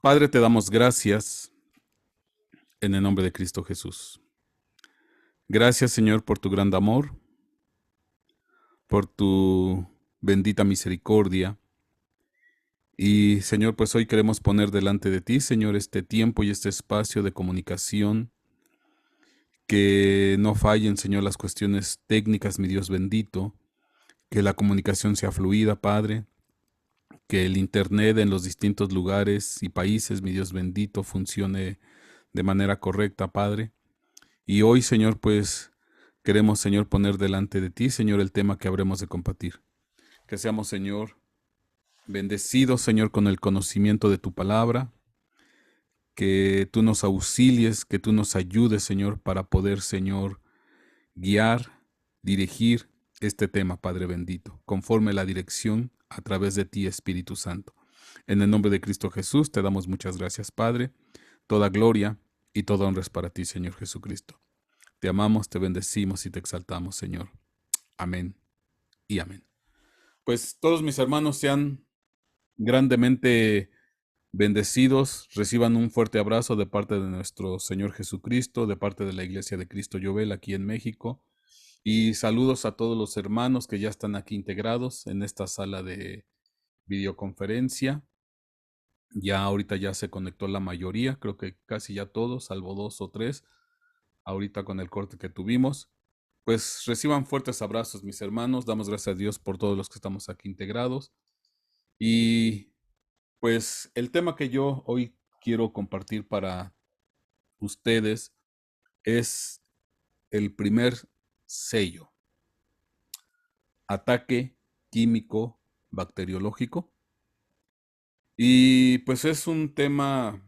Padre, te damos gracias en el nombre de Cristo Jesús. Gracias, Señor, por tu gran amor, por tu bendita misericordia. Y, Señor, pues hoy queremos poner delante de ti, Señor, este tiempo y este espacio de comunicación. Que no fallen, Señor, las cuestiones técnicas, mi Dios bendito. Que la comunicación sea fluida, Padre. Que el Internet en los distintos lugares y países, mi Dios bendito, funcione de manera correcta, Padre. Y hoy, Señor, pues queremos, Señor, poner delante de ti, Señor, el tema que habremos de compartir. Que seamos, Señor, bendecidos, Señor, con el conocimiento de tu palabra. Que tú nos auxilies, que tú nos ayudes, Señor, para poder, Señor, guiar, dirigir este tema, Padre bendito, conforme la dirección a través de ti, Espíritu Santo. En el nombre de Cristo Jesús te damos muchas gracias, Padre. Toda gloria y toda honra es para ti, Señor Jesucristo. Te amamos, te bendecimos y te exaltamos, Señor. Amén y amén. Pues todos mis hermanos sean grandemente bendecidos, reciban un fuerte abrazo de parte de nuestro Señor Jesucristo, de parte de la Iglesia de Cristo Llobel aquí en México. Y saludos a todos los hermanos que ya están aquí integrados en esta sala de videoconferencia. Ya ahorita ya se conectó la mayoría, creo que casi ya todos, salvo 2 o 3, ahorita con el corte que tuvimos. Pues reciban fuertes abrazos, mis hermanos. Damos gracias a Dios por todos los que estamos aquí integrados. Y pues el tema que yo hoy quiero compartir para ustedes es el primer sello. Ataque químico bacteriológico. Y pues es un tema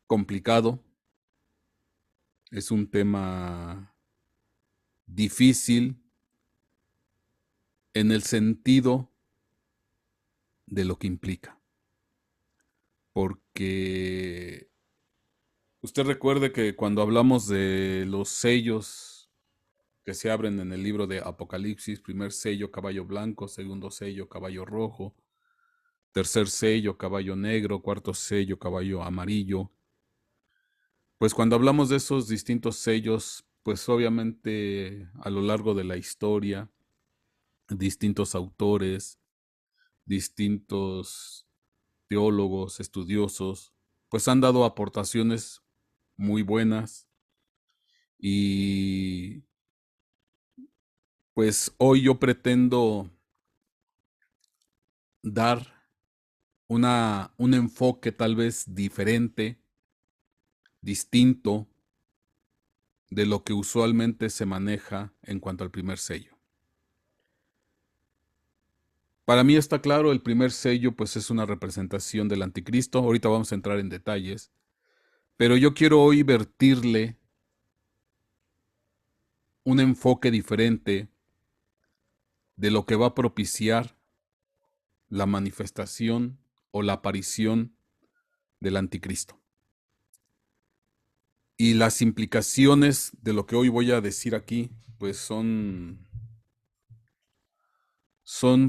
complicado, es un tema difícil en el sentido de lo que implica. Porque usted recuerde que cuando hablamos de los sellos que se abren en el libro de Apocalipsis, primer sello, caballo blanco, segundo sello, caballo rojo, tercer sello, caballo negro, cuarto sello, caballo amarillo. Pues cuando hablamos de esos distintos sellos, pues obviamente a lo largo de la historia, distintos autores, distintos teólogos, estudiosos, pues han dado aportaciones muy buenas y pues hoy yo pretendo dar un enfoque tal vez diferente, distinto de lo que usualmente se maneja en cuanto al primer sello. Para mí está claro, el primer sello pues es una representación del anticristo. Ahorita vamos a entrar en detalles, pero yo quiero hoy vertirle un enfoque diferente de lo que va a propiciar la manifestación o la aparición del anticristo. Y las implicaciones de lo que hoy voy a decir aquí pues son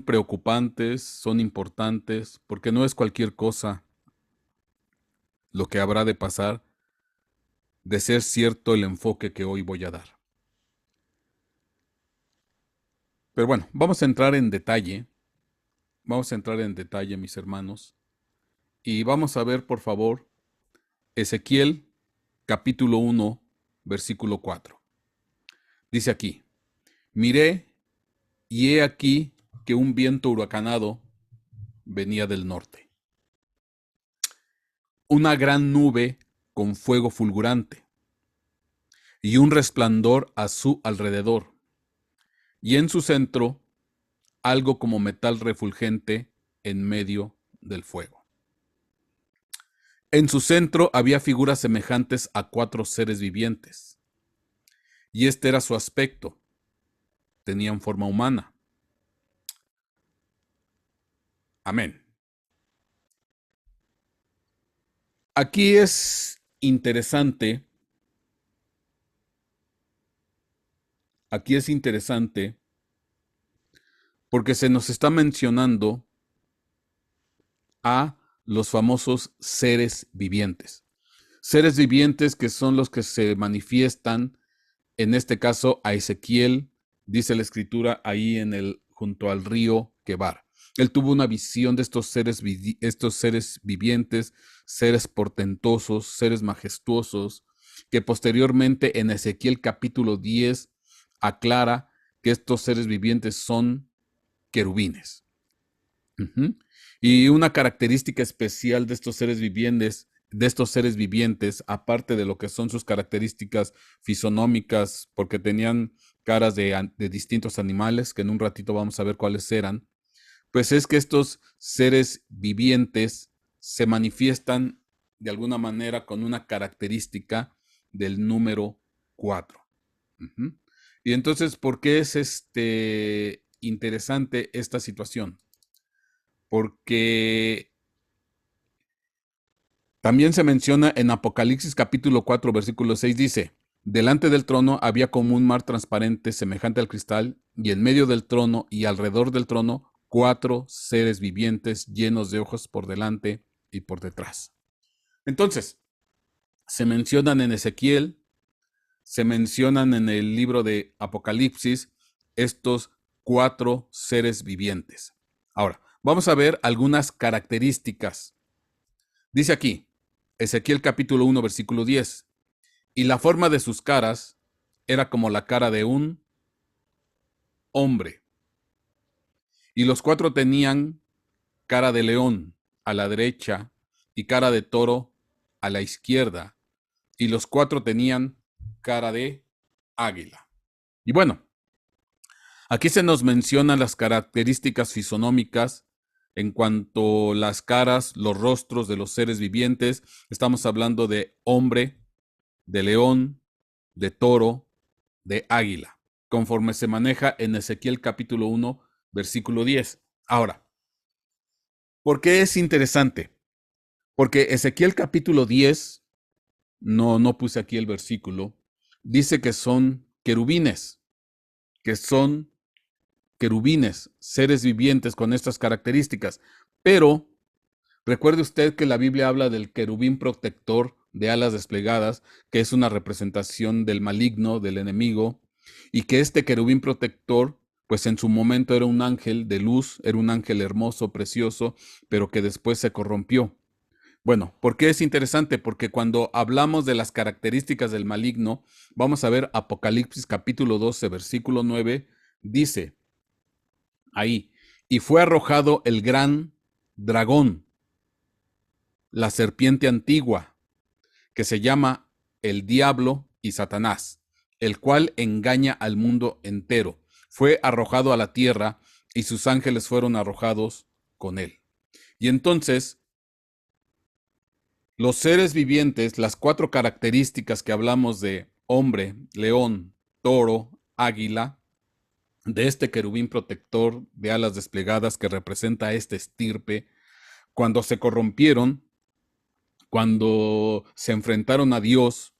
preocupantes, son importantes, porque no es cualquier cosa lo que habrá de pasar de ser cierto el enfoque que hoy voy a dar. Pero bueno, vamos a entrar en detalle, mis hermanos, y vamos a ver, por favor, Ezequiel capítulo 1, versículo 4. Dice aquí, miré y he aquí que un viento huracanado venía del norte. Una gran nube con fuego fulgurante y un resplandor a su alrededor, y en su centro algo como metal refulgente en medio del fuego. En su centro había figuras semejantes a 4 seres vivientes, y este era su aspecto. Tenían forma humana. Amén. Aquí es interesante, porque se nos está mencionando a los famosos seres vivientes. Seres vivientes que son los que se manifiestan, en este caso a Ezequiel, dice la escritura, ahí junto al río Quebar. Él tuvo una visión de estos seres vivientes, seres portentosos, seres majestuosos, que posteriormente en Ezequiel capítulo 10 aclara que estos seres vivientes son querubines. Y una característica especial de estos seres vivientes, aparte de lo que son sus características fisonómicas, porque tenían caras de distintos animales, que en un ratito vamos a ver cuáles eran, pues es que estos seres vivientes se manifiestan de alguna manera con una característica del número 4. Y entonces, ¿por qué es interesante esta situación? Porque también se menciona en Apocalipsis capítulo 4, versículo 6, dice: delante del trono había como un mar transparente semejante al cristal, y en medio del trono y alrededor del trono 4 seres vivientes llenos de ojos por delante y por detrás. Entonces, se mencionan en Ezequiel, se mencionan en el libro de Apocalipsis estos 4 seres vivientes. Ahora, vamos a ver algunas características. Dice aquí, Ezequiel capítulo 1, versículo 10, y la forma de sus caras era como la cara de un hombre. Y los 4 tenían cara de león a la derecha y cara de toro a la izquierda. Y los 4 tenían cara de águila. Y bueno, aquí se nos mencionan las características fisonómicas en cuanto a las caras, los rostros de los seres vivientes. Estamos hablando de hombre, de león, de toro, de águila, conforme se maneja en Ezequiel capítulo 1, versículo 10. Ahora, ¿por qué es interesante? Porque Ezequiel capítulo 10, no puse aquí el versículo, dice que son querubines, seres vivientes con estas características. Pero recuerde usted que la Biblia habla del querubín protector de alas desplegadas, que es una representación del maligno, del enemigo, y que este querubín protector, pues en su momento era un ángel de luz, era un ángel hermoso, precioso, pero que después se corrompió. Bueno, ¿por qué es interesante? Porque cuando hablamos de las características del maligno, vamos a ver Apocalipsis capítulo 12, versículo 9, dice ahí, y fue arrojado el gran dragón, la serpiente antigua, que se llama el diablo y Satanás, el cual engaña al mundo entero. Fue arrojado a la tierra y sus ángeles fueron arrojados con él. Y entonces, los seres vivientes, las 4 características que hablamos de hombre, león, toro, águila, de este querubín protector de alas desplegadas que representa esta estirpe, cuando se corrompieron, cuando se enfrentaron a Dios,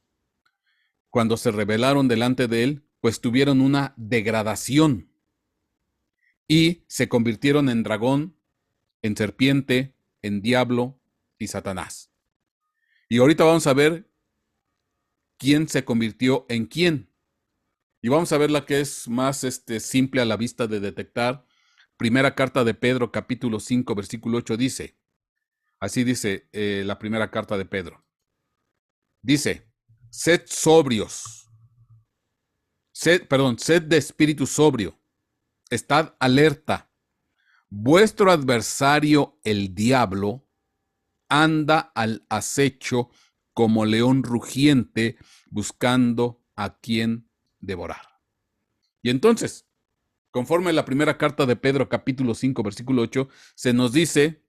cuando se rebelaron delante de él, pues tuvieron una degradación y se convirtieron en dragón, en serpiente, en diablo y Satanás. Y ahorita vamos a ver quién se convirtió en quién. Y vamos a ver la que es más simple a la vista de detectar. Primera carta de Pedro, capítulo 5, versículo 8 dice, así dice la primera carta de Pedro. Dice, sed sobrios, sed de espíritu sobrio, estad alerta. Vuestro adversario, el diablo, anda al acecho como león rugiente, buscando a quien devorar. Y entonces, conforme a la primera carta de Pedro, capítulo 5, versículo 8, se nos dice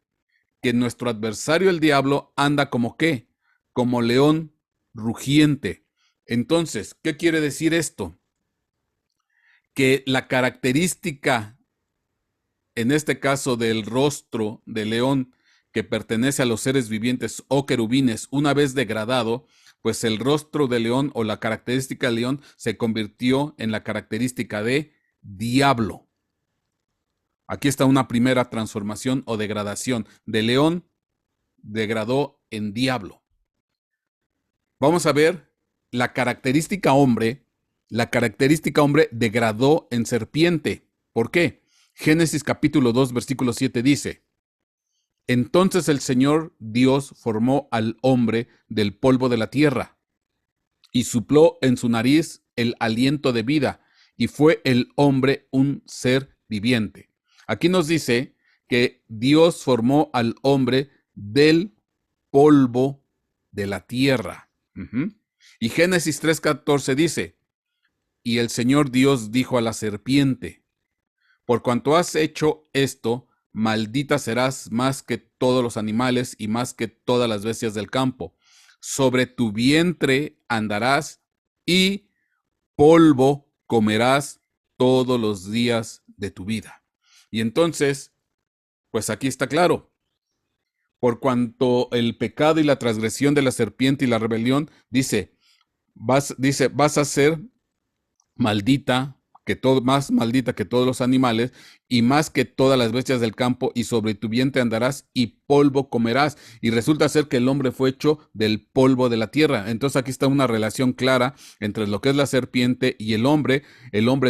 que nuestro adversario, el diablo, anda como ¿qué? Como león rugiente. Entonces, ¿qué quiere decir esto? Que la característica, en este caso del rostro de león, que pertenece a los seres vivientes o querubines, una vez degradado, pues el rostro de león o la característica de león se convirtió en la característica de diablo. Aquí está una primera transformación o degradación de león degradó en diablo. Vamos a ver la característica hombre degradó en serpiente. ¿Por qué? Génesis capítulo 2, versículo 7 dice: Entonces el Señor Dios formó al hombre del polvo de la tierra y sopló en su nariz el aliento de vida, y fue el hombre un ser viviente. Aquí nos dice que Dios formó al hombre del polvo de la tierra. Y Génesis 3:14 dice: Y el Señor Dios dijo a la serpiente: Por cuanto has hecho esto, maldita serás más que todos los animales y más que todas las bestias del campo. Sobre tu vientre andarás y polvo comerás todos los días de tu vida. Y entonces, pues aquí está claro. Por cuanto el pecado y la transgresión de la serpiente y la rebelión, vas a ser maldita más maldita que todos los animales y más que todas las bestias del campo, y sobre tu vientre andarás y polvo comerás. Y resulta ser que el hombre fue hecho del polvo de la tierra. Entonces aquí está una relación clara entre lo que es la serpiente y el hombre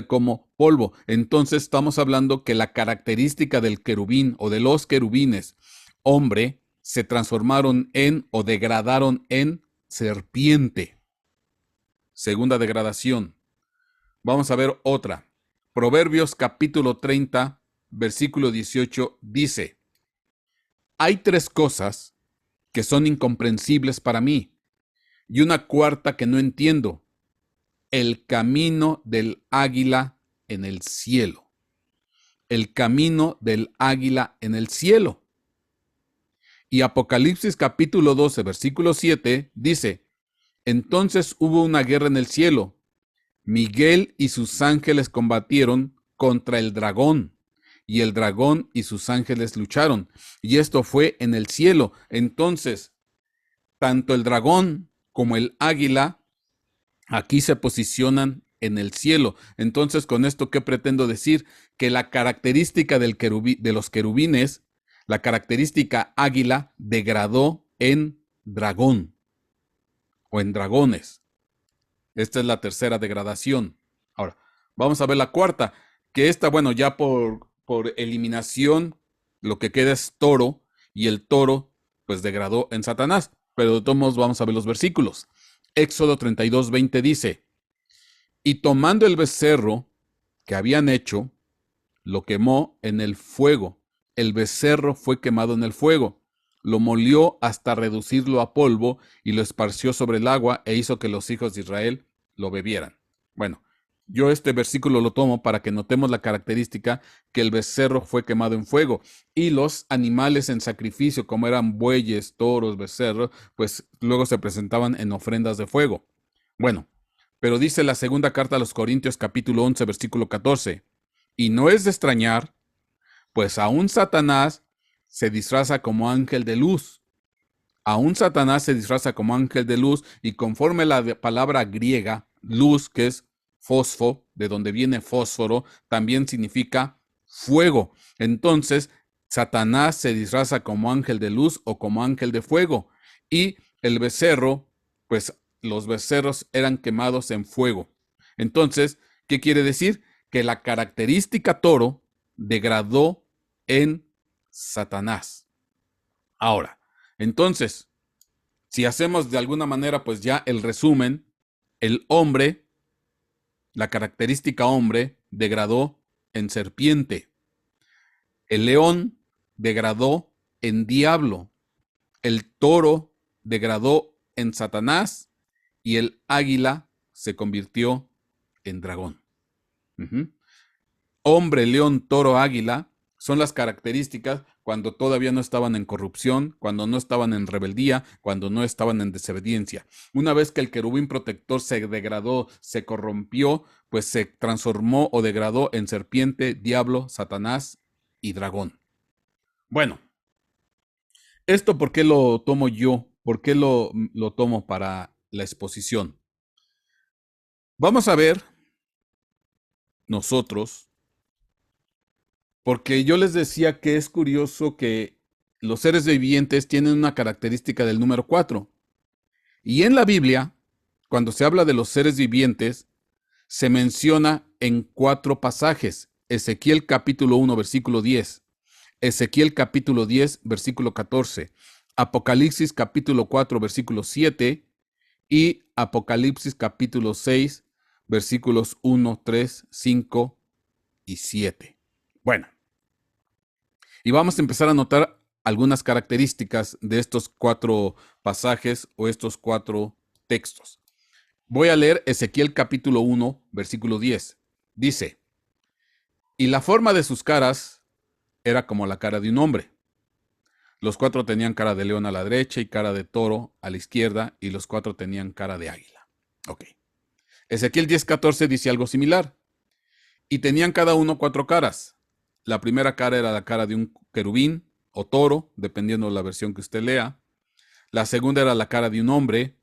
como polvo. Entonces estamos hablando que la característica del querubín o de los querubines hombre se transformaron en o degradaron en serpiente. Segunda degradación. Vamos a ver otra. Proverbios capítulo 30, versículo 18 dice: Hay tres cosas que son incomprensibles para mí, y una cuarta que no entiendo: el camino del águila en el cielo. El camino del águila en el cielo. Y Apocalipsis capítulo 12, versículo 7 dice: Entonces hubo una guerra en el cielo. Miguel y sus ángeles combatieron contra el dragón, y el dragón y sus ángeles lucharon. Y esto fue en el cielo. Entonces, tanto el dragón como el águila aquí se posicionan en el cielo. Entonces, con esto, ¿qué pretendo decir? Que la característica de los querubines, la característica águila, degradó en dragón o en dragones. Esta es la tercera degradación. Ahora, vamos a ver la cuarta, que esta, bueno, ya por eliminación, lo que queda es toro, y el toro, pues, degradó en Satanás. Pero de todos modos vamos a ver los versículos. Éxodo 32:20 dice: Y tomando el becerro que habían hecho, lo quemó en el fuego. El becerro fue quemado en el fuego. Lo molió hasta reducirlo a polvo y lo esparció sobre el agua e hizo que los hijos de Israel lo bebieran. Bueno, yo este versículo lo tomo para que notemos la característica que el becerro fue quemado en fuego, y los animales en sacrificio, como eran bueyes, toros, becerros, pues luego se presentaban en ofrendas de fuego. Bueno, pero dice la segunda carta a los Corintios capítulo 11, versículo 14, y no es de extrañar, pues aún Satanás se disfraza como ángel de luz. Aún Satanás se disfraza como ángel de luz, y conforme la palabra griega, luz, que es fosfo, de donde viene fósforo, también significa fuego. Entonces, Satanás se disfraza como ángel de luz o como ángel de fuego. Y el becerro, pues los becerros eran quemados en fuego. Entonces, ¿qué quiere decir? Que la característica toro degradó en Satanás. Ahora, entonces, si hacemos de alguna manera, pues ya el resumen, el hombre, la característica hombre, degradó en serpiente. El león degradó en diablo. El toro degradó en Satanás. Y el águila se convirtió en dragón. Hombre, león, toro, águila son las características cuando todavía no estaban en corrupción, cuando no estaban en rebeldía, cuando no estaban en desobediencia. Una vez que el querubín protector se degradó, se corrompió, pues se transformó o degradó en serpiente, diablo, Satanás y dragón. Bueno, ¿esto por qué lo tomo yo? ¿Por qué lo tomo para la exposición? Vamos a ver nosotros, porque yo les decía que es curioso que los seres vivientes tienen una característica del número 4. Y en la Biblia, cuando se habla de los seres vivientes, se menciona en 4 pasajes. Ezequiel capítulo 1, versículo 10. Ezequiel capítulo 10, versículo 14. Apocalipsis capítulo 4, versículo 7. Y Apocalipsis capítulo 6, versículos 1, 3, 5 y 7. Bueno, y vamos a empezar a notar algunas características de estos 4 pasajes o estos 4 textos. Voy a leer Ezequiel capítulo 1, versículo 10. Dice, y la forma de sus caras era como la cara de un hombre. Los 4 tenían cara de león a la derecha y cara de toro a la izquierda, y los 4 tenían cara de águila. Ok. Ezequiel 10:14 dice algo similar. Y tenían cada uno 4 caras. La primera cara era la cara de un querubín o toro, dependiendo de la versión que usted lea. La segunda era la cara de un hombre.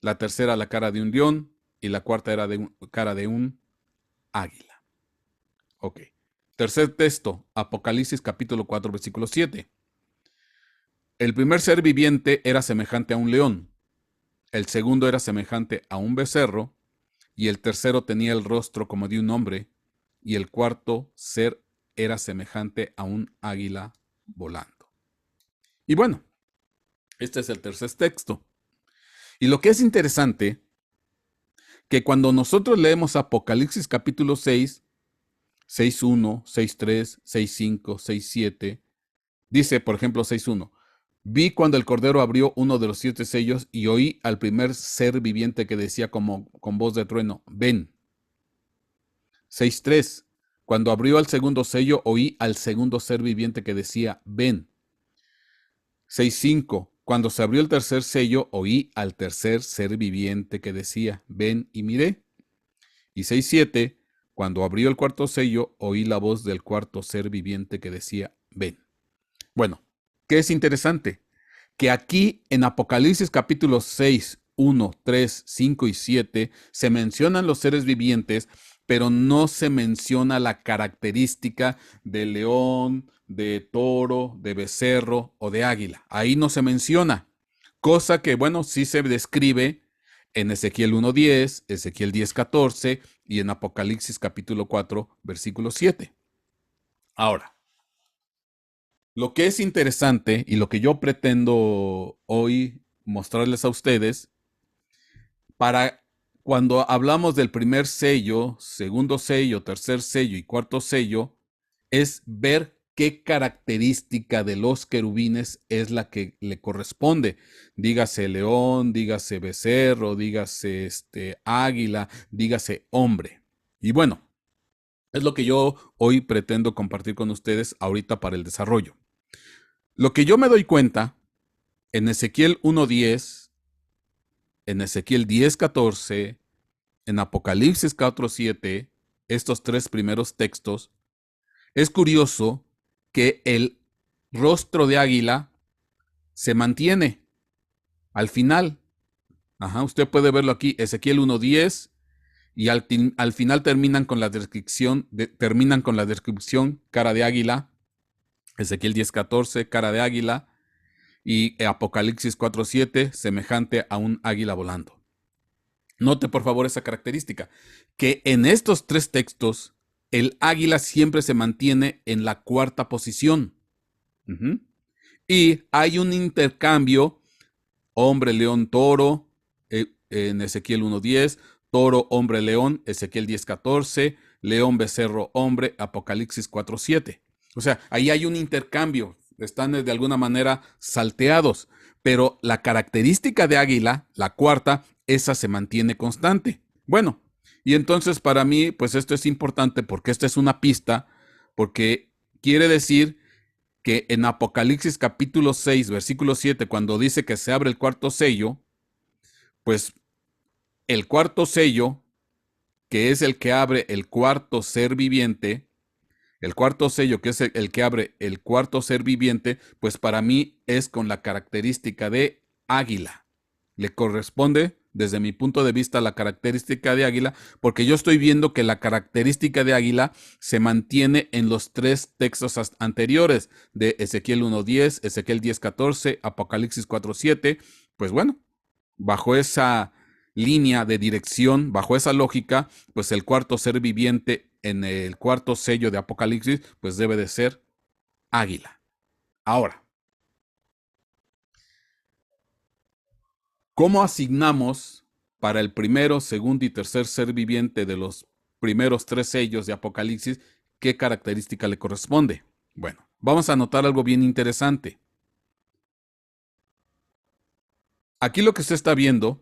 La tercera la cara de un león. Y la cuarta era cara de un águila. Ok. Tercer texto, Apocalipsis capítulo 4, versículo 7. El primer ser viviente era semejante a un león. El segundo era semejante a un becerro. Y el tercero tenía el rostro como de un hombre. Y el cuarto ser era semejante a un águila volando. Y bueno, este es el tercer texto. Y lo que es interesante, que cuando nosotros leemos Apocalipsis capítulo 6, 6.1, 6.3, 6.5, 6.7, dice, por ejemplo, 6.1, vi cuando el Cordero abrió uno de los 7 sellos y oí al primer ser viviente que decía como con voz de trueno, ven. 6.3, cuando abrió el segundo sello, oí al segundo ser viviente que decía, ven. 6.5, cuando se abrió el tercer sello, oí al tercer ser viviente que decía, ven y miré. Y 6.7, cuando abrió el cuarto sello, oí la voz del cuarto ser viviente que decía, ven. Bueno, ¿qué es interesante? Que aquí en Apocalipsis capítulo 6, 1, 3, 5 y 7 se mencionan los seres vivientes, pero no se menciona la característica de león, de toro, de becerro o de águila. Ahí no se menciona. Cosa que, bueno, sí se describe en Ezequiel 1:10, Ezequiel 10:14 y en Apocalipsis capítulo 4, versículo 7. Ahora, lo que es interesante y lo que yo pretendo hoy mostrarles a ustedes, para cuando hablamos del primer sello, segundo sello, tercer sello y cuarto sello, es ver qué característica de los querubines es la que le corresponde. Dígase león, dígase becerro, dígase águila, dígase hombre. Y bueno, es lo que yo hoy pretendo compartir con ustedes ahorita para el desarrollo. Lo que yo me doy cuenta en Ezequiel 1:10, en Ezequiel 10:14, en Apocalipsis 4:7, estos 3 primeros textos, es curioso que el rostro de águila se mantiene al final. Ajá, usted puede verlo aquí, Ezequiel 1:10, y al final terminan con la descripción cara de águila. Ezequiel 10:14, cara de águila. Y Apocalipsis 4:7, semejante a un águila volando. Note por favor esa característica, que en estos 3 textos, el águila siempre se mantiene en la cuarta posición. Y hay un intercambio, hombre, león, toro, en Ezequiel 1:10, toro, hombre, león, Ezequiel 10:14, león, becerro, hombre, Apocalipsis 4:7. O sea, ahí hay un intercambio, están de alguna manera salteados, pero la característica de águila, la cuarta, esa se mantiene constante. Bueno, y entonces para mí, pues esto es importante porque esta es una pista, porque quiere decir que en Apocalipsis capítulo 6, versículo 7, cuando dice que se abre el cuarto sello, pues el cuarto sello, que es el que abre el cuarto ser viviente, el cuarto sello, que es el que abre el cuarto ser viviente, pues para mí es con la característica de águila. Le corresponde desde mi punto de vista, la característica de águila, porque yo estoy viendo que la característica de águila se mantiene en los 3 textos anteriores, de Ezequiel 1:10, Ezequiel 10:14, Apocalipsis 4:7. Pues bueno, bajo esa línea de dirección, bajo esa lógica, pues el cuarto ser viviente en el cuarto sello de Apocalipsis, pues debe de ser águila. Ahora, ¿cómo asignamos para el primero, segundo y tercer ser viviente de los primeros 3 sellos de Apocalipsis qué característica le corresponde? Bueno, vamos a notar algo bien interesante. Aquí lo que usted está viendo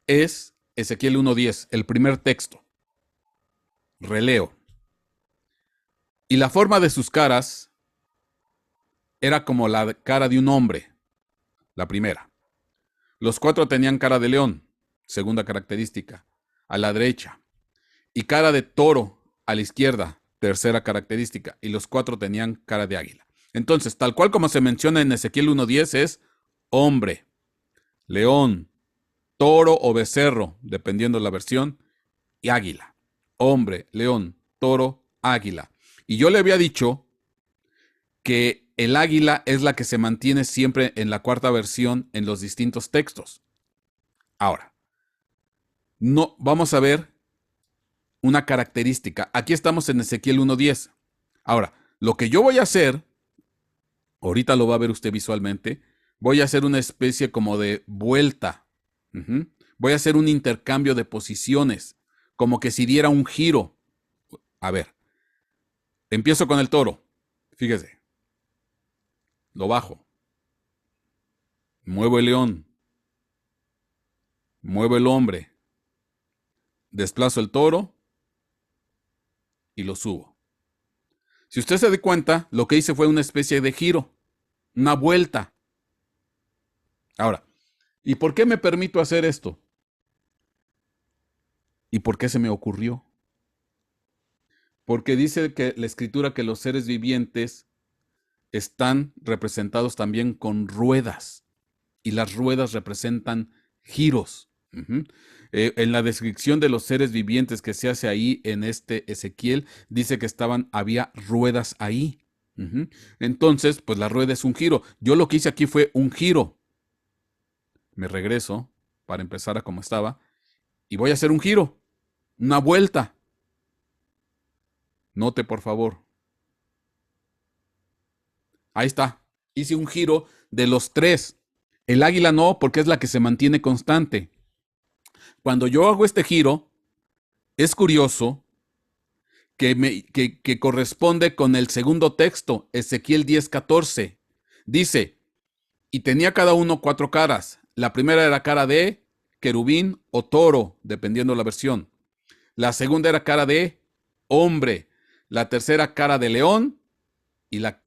es Ezequiel 1:10, el primer texto. Releo. Y la forma de sus caras era como la cara de un hombre, la primera. Los 4 tenían cara de león, segunda característica, a la derecha. Y cara de toro a la izquierda, tercera característica. Y los 4 tenían cara de águila. Entonces, tal cual como se menciona en Ezequiel 1:10, es hombre, león, toro o becerro, dependiendo de la versión, y águila. Hombre, león, toro, águila. Y yo le había dicho que el águila es la que se mantiene siempre en la cuarta versión en los distintos textos. Ahora, no, vamos a ver una característica. Aquí estamos en Ezequiel 1:10. Ahora, lo que yo voy a hacer, ahorita lo va a ver usted visualmente, voy a hacer una especie como de vuelta. Voy a hacer un intercambio de posiciones, como que si diera un giro. A ver, empiezo con el toro. Fíjese. Lo bajo. Muevo el león. Muevo el hombre. Desplazo el toro y lo subo. Si usted se da cuenta, lo que hice fue una especie de giro, una vuelta. Ahora, ¿y por qué me permito hacer esto? ¿Y por qué se me ocurrió? Porque dice que la escritura que los seres vivientes están representados también con ruedas, y las ruedas representan giros. En la descripción de los seres vivientes que se hace ahí en este Ezequiel, dice que había ruedas ahí. Entonces, pues la rueda es un giro. Yo lo que hice aquí fue un giro. Me regreso para empezar a como estaba y voy a hacer un giro, una vuelta. Note, por favor. Ahí está. Hice un giro de los 3. El águila no, porque es la que se mantiene constante. Cuando yo hago este giro, es curioso que corresponde con el segundo texto, Ezequiel 10:14. Dice, y tenía cada uno 4 caras. La primera era cara de querubín o toro, dependiendo la versión. La segunda era cara de hombre. La tercera cara de león. Y la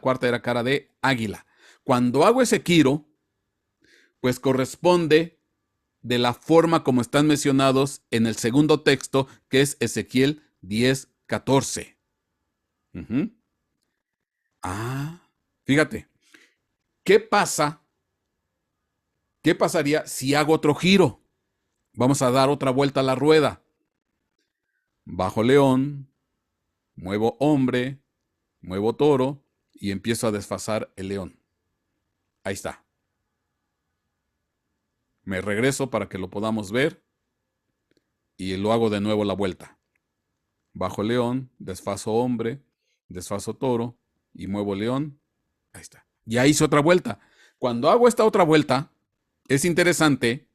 cuarta era cara de águila. Cuando hago ese giro, pues corresponde de la forma como están mencionados en el segundo texto, que es Ezequiel 10:14. Fíjate, ¿qué pasa? ¿Qué pasaría si hago otro giro? Vamos a dar otra vuelta a la rueda. Bajo león, muevo hombre, muevo toro y empiezo a desfasar el león. Ahí está. Me regreso para que lo podamos ver y lo hago de nuevo la vuelta. Bajo león, desfaso hombre, desfaso toro y muevo león. Ahí está. Ya hice otra vuelta. Cuando hago esta otra vuelta, es interesante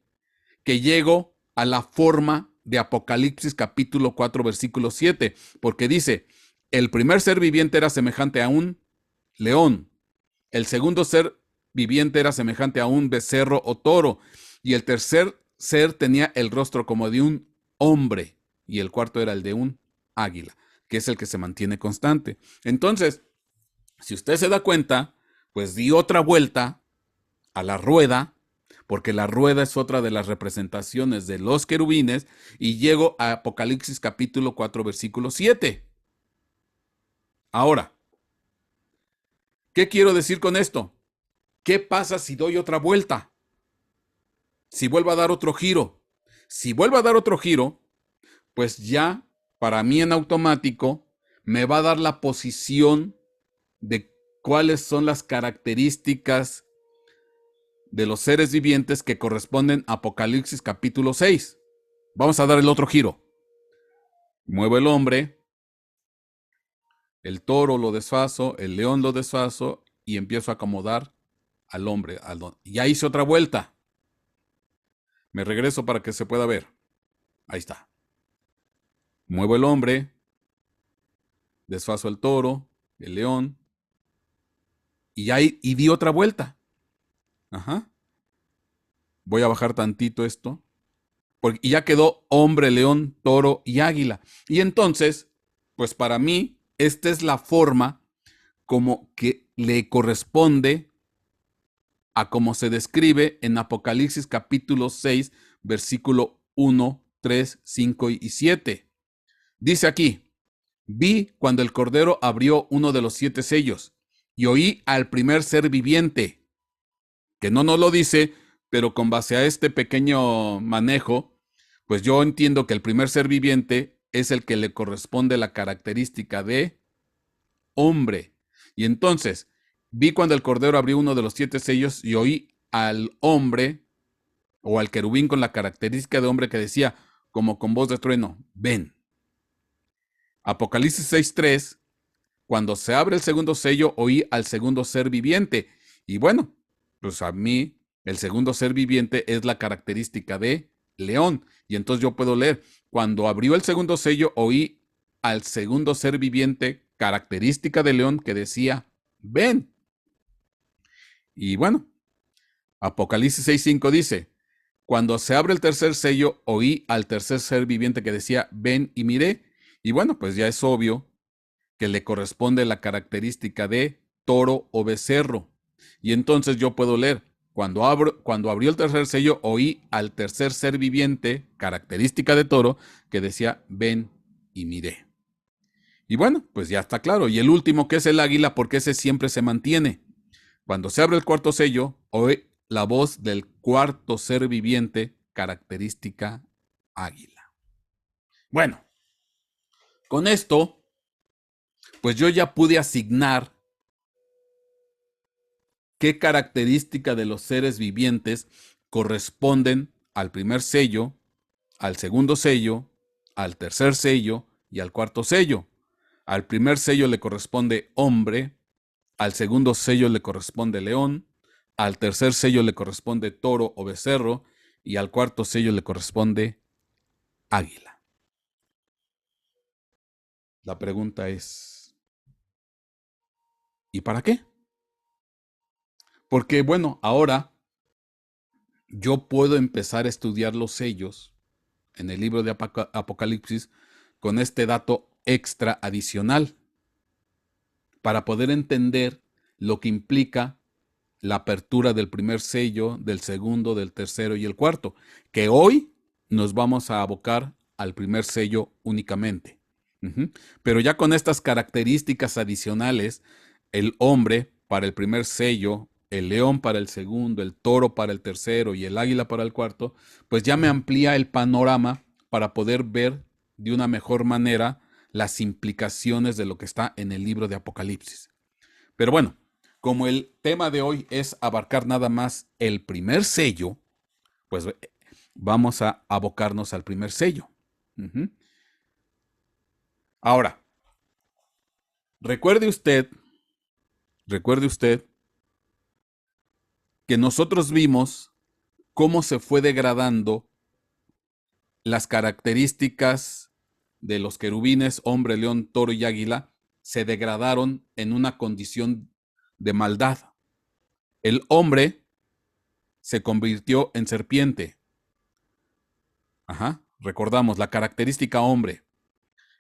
que llego a la forma de Apocalipsis capítulo 4 versículo 7, porque dice, el primer ser viviente era semejante a un león, el segundo ser viviente era semejante a un becerro o toro, y el tercer ser tenía el rostro como de un hombre, y el cuarto era el de un águila, que es el que se mantiene constante. Entonces, si usted se da cuenta, pues di otra vuelta a la rueda, porque la rueda es otra de las representaciones de los querubines, y llego a Apocalipsis capítulo 4 versículo 7. Ahora, ¿qué quiero decir con esto? ¿Qué pasa si doy otra vuelta? Si vuelve a dar otro giro, si vuelve a dar otro giro, pues ya para mí en automático me va a dar la posición de cuáles son las características de los seres vivientes que corresponden a Apocalipsis capítulo 6. Vamos a dar el otro giro. Muevo el hombre, el toro lo desfaso, el león lo desfaso y empiezo a acomodar al hombre. Ya hice otra vuelta. Me regreso para que se pueda ver. Ahí está. Muevo el hombre, desfaso el toro, el león y di otra vuelta. Ajá. Voy a bajar tantito esto. Y ya quedó hombre, león, toro y águila. Y entonces, pues para mí, esta es la forma como que le corresponde a cómo se describe en Apocalipsis capítulo 6, versículo 1, 3, 5 y 7. Dice aquí, vi cuando el Cordero abrió uno de los 7 sellos y oí al primer ser viviente, que no nos lo dice, pero con base a este pequeño manejo, pues yo entiendo que el primer ser viviente es el que le corresponde la característica de hombre. Y entonces, vi cuando el Cordero abrió uno de los 7 sellos y oí al hombre o al querubín con la característica de hombre que decía, como con voz de trueno, ven. Apocalipsis 6:3, cuando se abre el segundo sello, oí al segundo ser viviente. Y bueno, pues a mí el segundo ser viviente es la característica de león. Y entonces yo puedo leer, cuando abrió el segundo sello, oí al segundo ser viviente, característica de león, que decía, ven. Y bueno, Apocalipsis 6:5 dice, cuando se abre el tercer sello, oí al tercer ser viviente que decía, ven y miré. Y bueno, pues ya es obvio que le corresponde la característica de toro o becerro. Y entonces yo puedo leer, cuando abrió el tercer sello, oí al tercer ser viviente, característica de toro, que decía, ven y miré. Y bueno, pues ya está claro. Y el último, que es el águila, porque ese siempre se mantiene. Cuando se abre el cuarto sello, oí la voz del cuarto ser viviente, característica águila. Bueno, con esto, pues yo ya pude asignar qué característica de los seres vivientes corresponden al primer sello, al segundo sello, al tercer sello y al cuarto sello. Al primer sello le corresponde hombre, al segundo sello le corresponde león, al tercer sello le corresponde toro o becerro y al cuarto sello le corresponde águila. La pregunta es, ¿y para qué? Porque bueno, ahora yo puedo empezar a estudiar los sellos en el libro de Apocalipsis con este dato extra adicional para poder entender lo que implica la apertura del primer sello, del segundo, del tercero y el cuarto, que hoy nos vamos a abocar al primer sello únicamente. Pero ya con estas características adicionales, el hombre para el primer sello, el león para el segundo, el toro para el tercero y el águila para el cuarto, pues ya me amplía el panorama para poder ver de una mejor manera las implicaciones de lo que está en el libro de Apocalipsis. Pero bueno, como el tema de hoy es abarcar nada más el primer sello, pues vamos a abocarnos al primer sello. Ahora, recuerde usted que nosotros vimos cómo se fue degradando las características de los querubines, hombre, león, toro y águila, se degradaron en una condición de maldad. El hombre se convirtió en serpiente. Recordamos la característica hombre.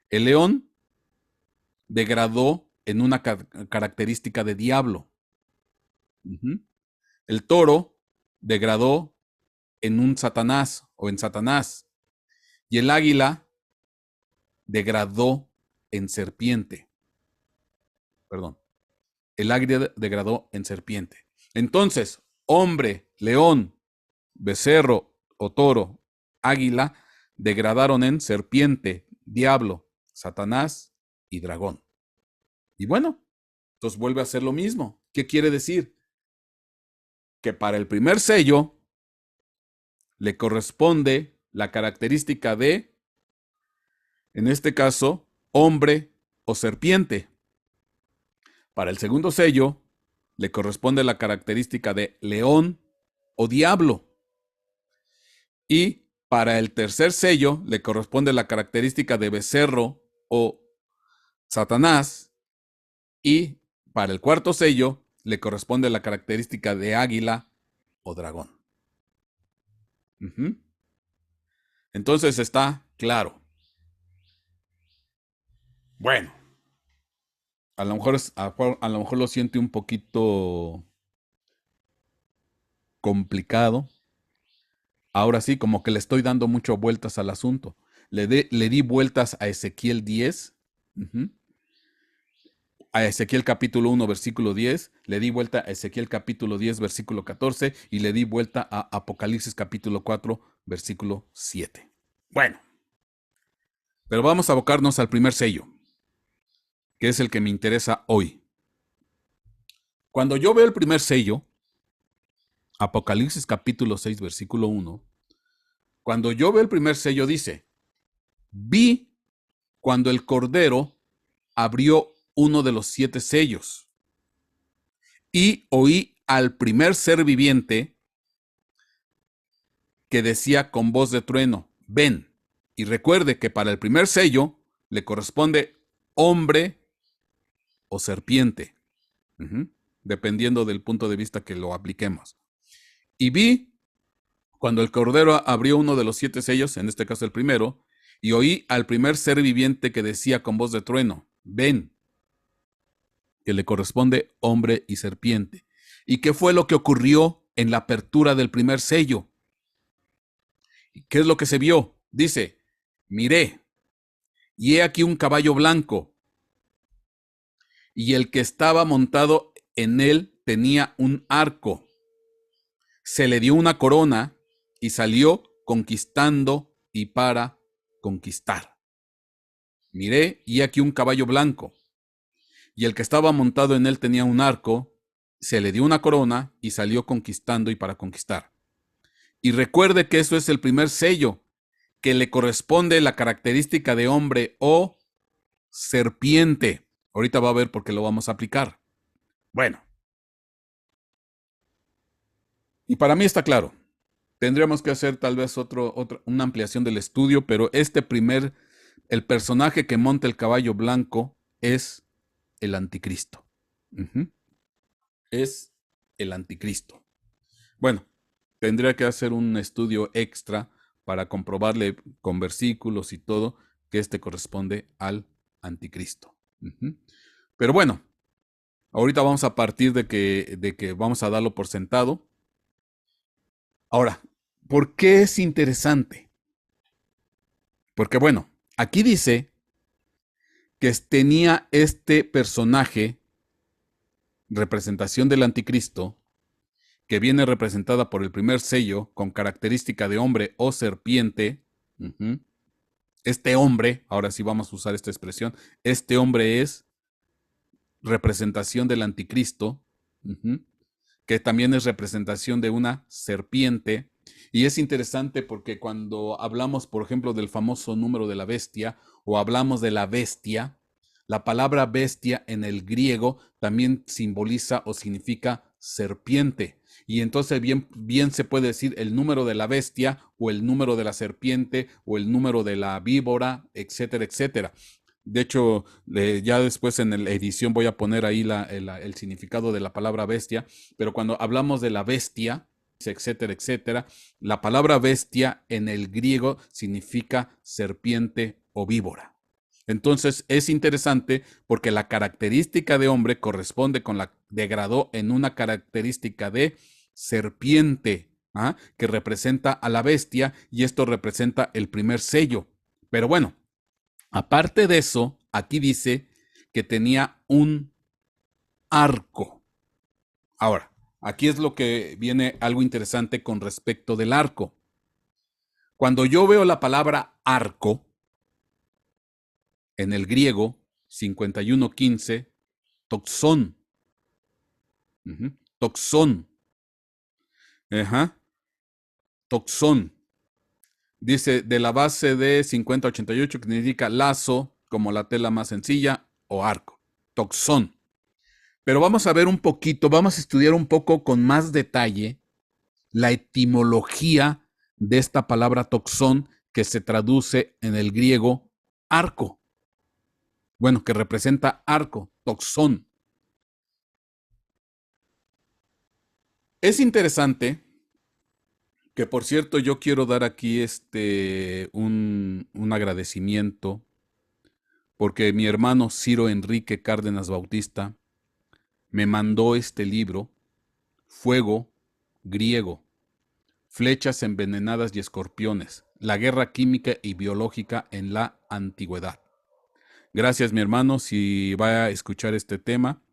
El león degradó en una característica de diablo. El toro degradó en un Satanás o en Satanás. Y el águila degradó en serpiente. Perdón. El águila degradó en serpiente. Entonces, hombre, león, becerro o toro, águila, degradaron en serpiente, diablo, Satanás y dragón. Y bueno, entonces vuelve a hacer lo mismo. ¿Qué quiere decir? Que para el primer sello le corresponde la característica de, en este caso, hombre o serpiente. Para el segundo sello le corresponde la característica de león o diablo. Y para el tercer sello le corresponde la característica de becerro o Satanás. Y para el cuarto sello le corresponde la característica de águila o dragón. Entonces está claro. Bueno, a lo mejor lo siente un poquito complicado. Ahora sí, como que le estoy dando muchas vueltas al asunto. Le di vueltas a Ezequiel 10, a Ezequiel capítulo 1, versículo 10, le di vuelta a Ezequiel capítulo 10, versículo 14, y le di vuelta a Apocalipsis capítulo 4, versículo 7. Bueno, pero vamos a abocarnos al primer sello, que es el que me interesa hoy. Cuando yo veo el primer sello, Apocalipsis capítulo 6, versículo 1, cuando yo veo el primer sello dice, vi cuando el Cordero abrió uno de los 7 sellos y oí al primer ser viviente que decía con voz de trueno, ven. Y recuerde que para el primer sello le corresponde hombre o serpiente, dependiendo del punto de vista que lo apliquemos. Y vi cuando el Cordero abrió uno de los 7 sellos, en este caso el primero, y oí al primer ser viviente que decía con voz de trueno, ven, que le corresponde hombre y serpiente. ¿Y qué fue lo que ocurrió en la apertura del primer sello? ¿Qué es lo que se vio? Dice, miré, y he aquí un caballo blanco, y el que estaba montado en él tenía un arco. Se le dio una corona y salió conquistando y para conquistar. Miré, y aquí un caballo blanco, y el que estaba montado en él tenía un arco, se le dio una corona y salió conquistando y para conquistar. Y recuerde que eso es el primer sello, que le corresponde la característica de hombre o serpiente. Ahorita va a ver por qué lo vamos a aplicar. Bueno. Y para mí está claro. Tendríamos que hacer tal vez una ampliación del estudio, pero el personaje que monta el caballo blanco es el anticristo. Es el anticristo. Bueno, tendría que hacer un estudio extra para comprobarle con versículos y todo que este corresponde al anticristo. Pero bueno, ahorita vamos a partir de que vamos a darlo por sentado. Ahora, ¿por qué es interesante? Porque bueno, aquí dice que tenía este personaje, representación del anticristo, que viene representada por el primer sello con característica de hombre o serpiente. Este hombre, ahora sí vamos a usar esta expresión, este hombre es representación del anticristo, que también es representación de una serpiente. Y es interesante porque cuando hablamos, por ejemplo, del famoso número de la bestia o hablamos de la bestia, la palabra bestia en el griego también simboliza o significa serpiente. Y entonces bien se puede decir el número de la bestia o el número de la serpiente o el número de la víbora, etcétera, etcétera. De hecho, ya después en la edición voy a poner ahí el significado de la palabra bestia, pero cuando hablamos de la bestia, etcétera, etcétera, la palabra bestia en el griego significa serpiente o víbora. Entonces es interesante porque la característica de hombre corresponde con la degradó en una característica de serpiente, que representa a la bestia, y esto representa el primer sello. Pero bueno, aparte de eso, aquí dice que tenía un arco. Ahora, Aquí es lo que viene algo interesante con respecto del arco. Cuando yo veo la palabra arco, en el griego, 51:15, toxón. Toxón. Ajá. Toxón. Dice de la base de 5088, que significa lazo, como la tela más sencilla, o arco. Toxón. Pero vamos a ver un poquito, vamos a estudiar un poco con más detalle la etimología de esta palabra toxón, que se traduce en el griego arco. Bueno, que representa arco, toxón. Es interesante que, por cierto, yo quiero dar aquí un agradecimiento, porque mi hermano Ciro Enrique Cárdenas Bautista me mandó este libro, Fuego griego, Flechas envenenadas y escorpiones, la guerra química y biológica en la antigüedad. Gracias, mi hermano, si va a escuchar este tema.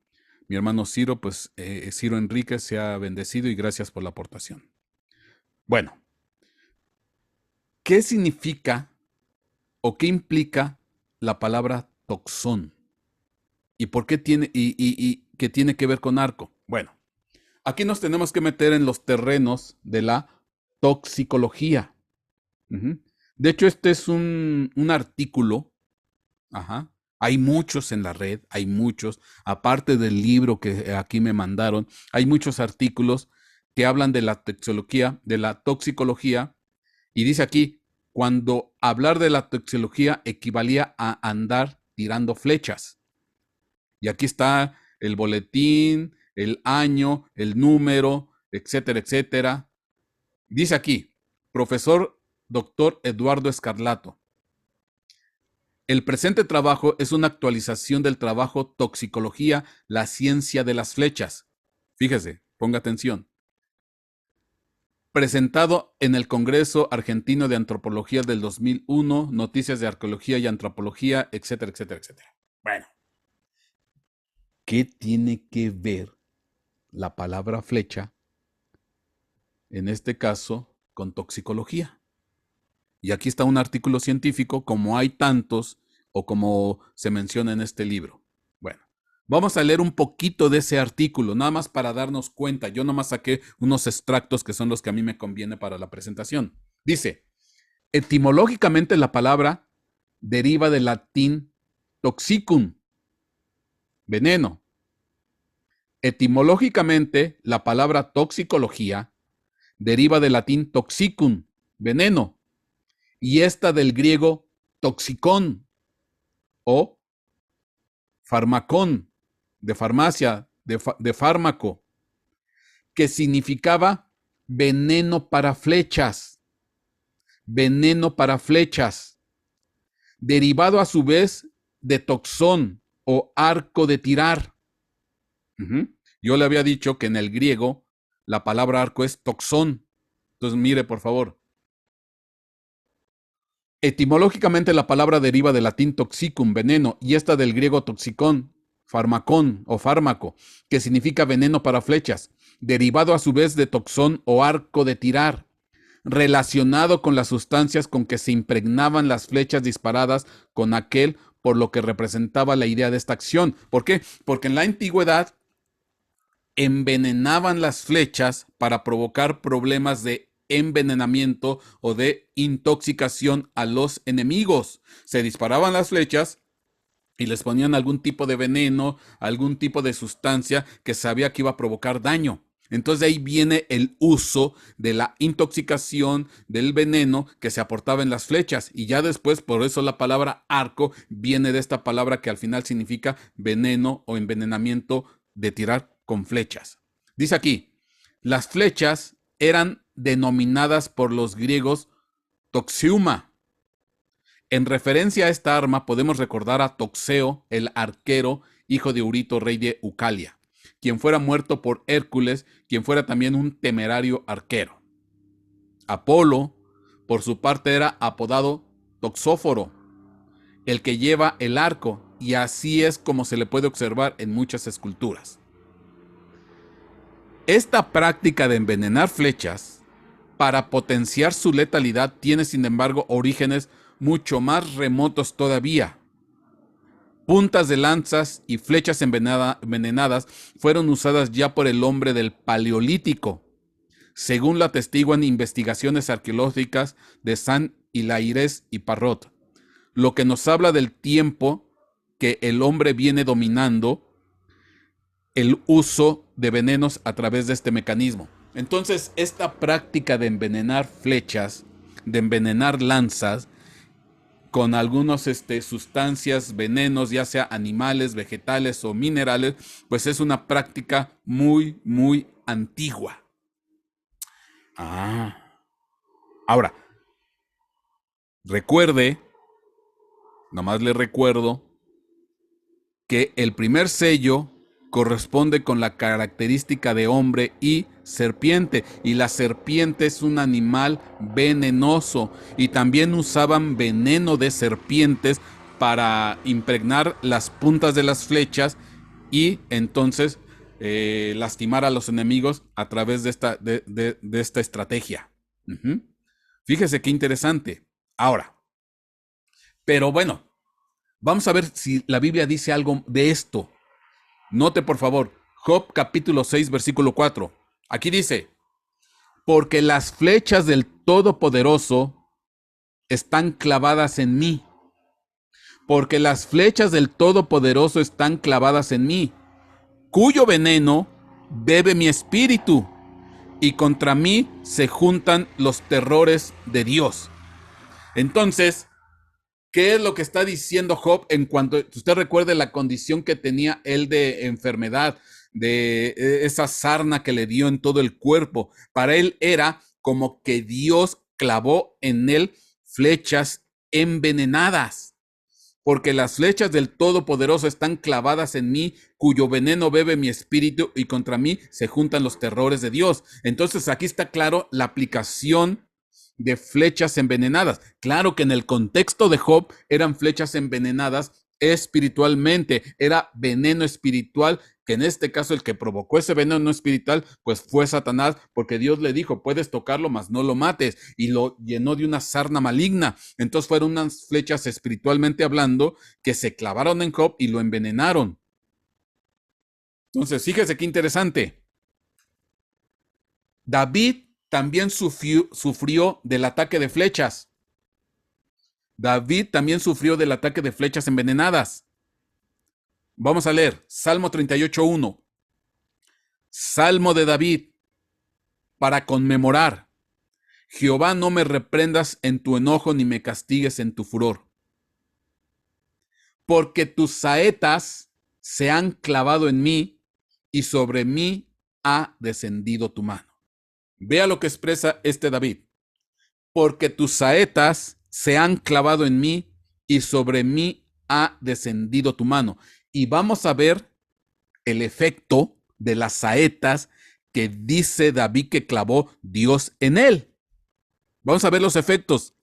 Mi hermano Ciro, pues Ciro Enrique, se ha bendecido y gracias por la aportación. Bueno, ¿qué significa o qué implica la palabra toxón? ¿Y por qué tiene y qué tiene que ver con arco? Bueno, aquí nos tenemos que meter en los terrenos de la toxicología. De hecho, este es un artículo. Ajá. Hay muchos en la red, hay muchos. Aparte del libro que aquí me mandaron, hay muchos artículos que hablan de la toxicología, y dice aquí, cuando hablar de la toxicología equivalía a andar tirando flechas. Y aquí está el boletín, el año, el número, etcétera, etcétera. Dice aquí, profesor doctor Eduardo Escarlato. El presente trabajo es una actualización del trabajo Toxicología, la ciencia de las flechas. Fíjese, ponga atención. Presentado en el Congreso Argentino de Antropología del 2001, Noticias de Arqueología y Antropología, etcétera, etcétera, etcétera. Bueno, ¿qué tiene que ver la palabra flecha, en este caso, con toxicología? Y aquí está un artículo científico, como hay tantos, o como se menciona en este libro. Bueno, vamos a leer un poquito de ese artículo, nada más para darnos cuenta. Yo nomás saqué unos extractos que son los que a mí me conviene para la presentación. Dice, etimológicamente la palabra deriva del latín toxicum, veneno. Etimológicamente la palabra toxicología deriva del latín toxicum, veneno, y esta del griego toxicón o farmacón, de farmacia, de fármaco, que significaba veneno para flechas, derivado a su vez de toxón o arco de tirar. Yo le había dicho que en el griego la palabra arco es toxón. Entonces mire, por favor. Etimológicamente la palabra deriva del latín toxicum, veneno, y esta del griego toxicón, farmacón o fármaco, que significa veneno para flechas, derivado a su vez de toxón o arco de tirar, relacionado con las sustancias con que se impregnaban las flechas disparadas con aquel, por lo que representaba la idea de esta acción. ¿Por qué? Porque en la antigüedad envenenaban las flechas para provocar problemas de envenenamiento o de intoxicación a los enemigos. Se disparaban las flechas y les ponían algún tipo de veneno, algún tipo de sustancia que sabía que iba a provocar daño. Entonces de ahí viene el uso de la intoxicación del veneno que se aportaba en las flechas, y ya después, por eso la palabra arco viene de esta palabra que al final significa veneno o envenenamiento de tirar con flechas. Dice aquí, las flechas eran denominadas por los griegos toxiuma. En referencia a esta arma podemos recordar a Toxeo, el arquero, hijo de Eurito, rey de Ucalia, quien fuera muerto por Hércules, quien fuera también un temerario arquero. Apolo, por su parte, era apodado Toxóforo, el que lleva el arco, y así es como se le puede observar en muchas esculturas. Esta práctica de envenenar flechas para potenciar su letalidad tiene, sin embargo, orígenes mucho más remotos todavía. Puntas de lanzas y flechas envenenadas fueron usadas ya por el hombre del Paleolítico, según lo atestiguan investigaciones arqueológicas de Saint-Hilaire y Parrot, lo que nos habla del tiempo que el hombre viene dominando el uso de venenos a través de este mecanismo. Entonces, esta práctica de envenenar flechas, de envenenar lanzas, con algunas sustancias, venenos, ya sea animales, vegetales o minerales, pues es una práctica muy, muy antigua. Ahora, recuerde, nomás le recuerdo, que el primer sello corresponde con la característica de hombre y serpiente, y la serpiente es un animal venenoso, y también usaban veneno de serpientes para impregnar las puntas de las flechas y entonces lastimar a los enemigos a través de esta estrategia. Fíjese qué interesante. Ahora, pero bueno, vamos a ver si la Biblia dice algo de esto. Note, por favor, Job capítulo 6, versículo 4. Aquí dice, porque las flechas del Todopoderoso están clavadas en mí. Porque las flechas del Todopoderoso están clavadas en mí, cuyo veneno bebe mi espíritu, y contra mí se juntan los terrores de Dios. Entonces, ¿qué es lo que está diciendo Job en cuanto usted recuerde la condición que tenía él de enfermedad, de esa sarna que le dio en todo el cuerpo? Para él era como que Dios clavó en él flechas envenenadas, porque las flechas del Todopoderoso están clavadas en mí, cuyo veneno bebe mi espíritu, y contra mí se juntan los terrores de Dios. Entonces aquí está claro la aplicación de flechas envenenadas. Claro que en el contexto de Job eran flechas envenenadas espiritualmente, era veneno espiritual, que en este caso el que provocó ese veneno espiritual pues fue Satanás, porque Dios le dijo, puedes tocarlo, mas no lo mates, y lo llenó de una sarna maligna. Entonces fueron unas flechas espiritualmente hablando que se clavaron en Job y lo envenenaron. Entonces, fíjese qué interesante. David también sufrió del ataque de flechas. David también sufrió del ataque de flechas envenenadas. Vamos a leer Salmo 38:1. Salmo de David para conmemorar. Jehová, no me reprendas en tu enojo ni me castigues en tu furor. Porque tus saetas se han clavado en mí y sobre mí ha descendido tu mano. Vea lo que expresa David. Porque tus saetas se han clavado en mí y sobre mí ha descendido tu mano. Y vamos a ver el efecto de las saetas que dice David que clavó Dios en él. Vamos a ver los efectos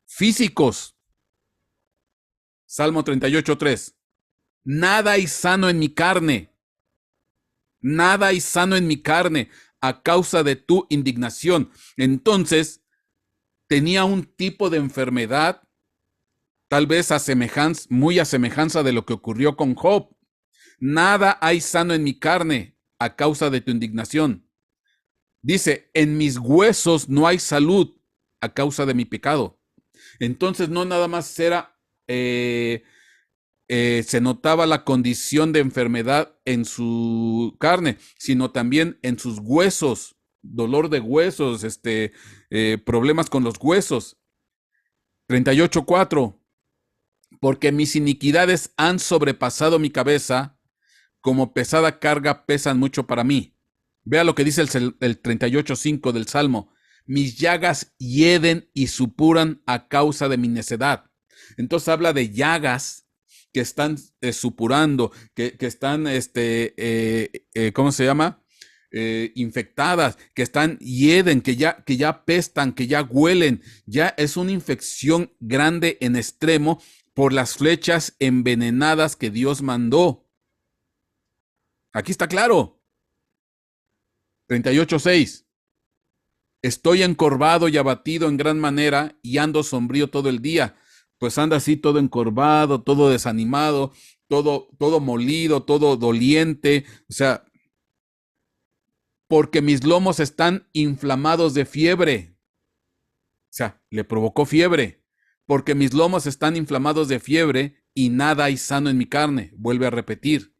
físicos. Salmo 38:3. Nada hay sano en mi carne. Nada hay sano en mi carne a causa de tu indignación. Entonces, tenía un tipo de enfermedad, tal vez muy a semejanza de lo que ocurrió con Job. Nada hay sano en mi carne a causa de tu indignación. Dice, en mis huesos no hay salud a causa de mi pecado. Entonces no nada más era, se notaba la condición de enfermedad en su carne, sino también en sus huesos, dolor de huesos, problemas con los huesos. 38:4. Porque mis iniquidades han sobrepasado mi cabeza, como pesada carga pesan mucho para mí. Vea lo que dice el 38:5 del Salmo. Mis llagas hieden y supuran a causa de mi necedad. Entonces habla de llagas que están supurando, que están, ¿cómo se llama? Infectadas, que hieden, que ya apestan, que ya huelen. Ya es una infección grande en extremo por las flechas envenenadas que Dios mandó. Aquí está claro. 38:6. Estoy encorvado y abatido en gran manera y ando sombrío todo el día. Pues anda así todo encorvado, todo desanimado, todo molido, todo doliente. O sea, porque mis lomos están inflamados de fiebre. O sea, le provocó fiebre. Porque mis lomos están inflamados de fiebre y nada hay sano en mi carne. Vuelve a repetir.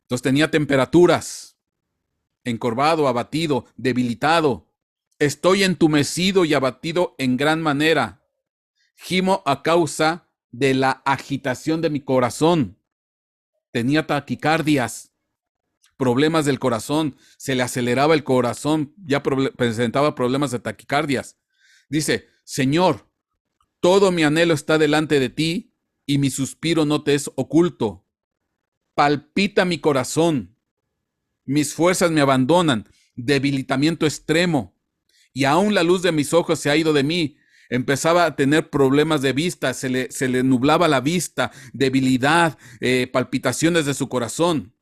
Entonces tenía temperaturas, encorvado, abatido, debilitado. Estoy entumecido y abatido en gran manera. Gimo a causa de la agitación de mi corazón. Tenía taquicardias, problemas del corazón, se le aceleraba el corazón, ya presentaba problemas de taquicardias. Dice, Señor, todo mi anhelo está delante de ti y mi suspiro no te es oculto. Palpita mi corazón, mis fuerzas me abandonan, debilitamiento extremo, y aún la luz de mis ojos se ha ido de mí. Empezaba a tener problemas de vista, se le nublaba la vista, debilidad, palpitaciones de su corazón.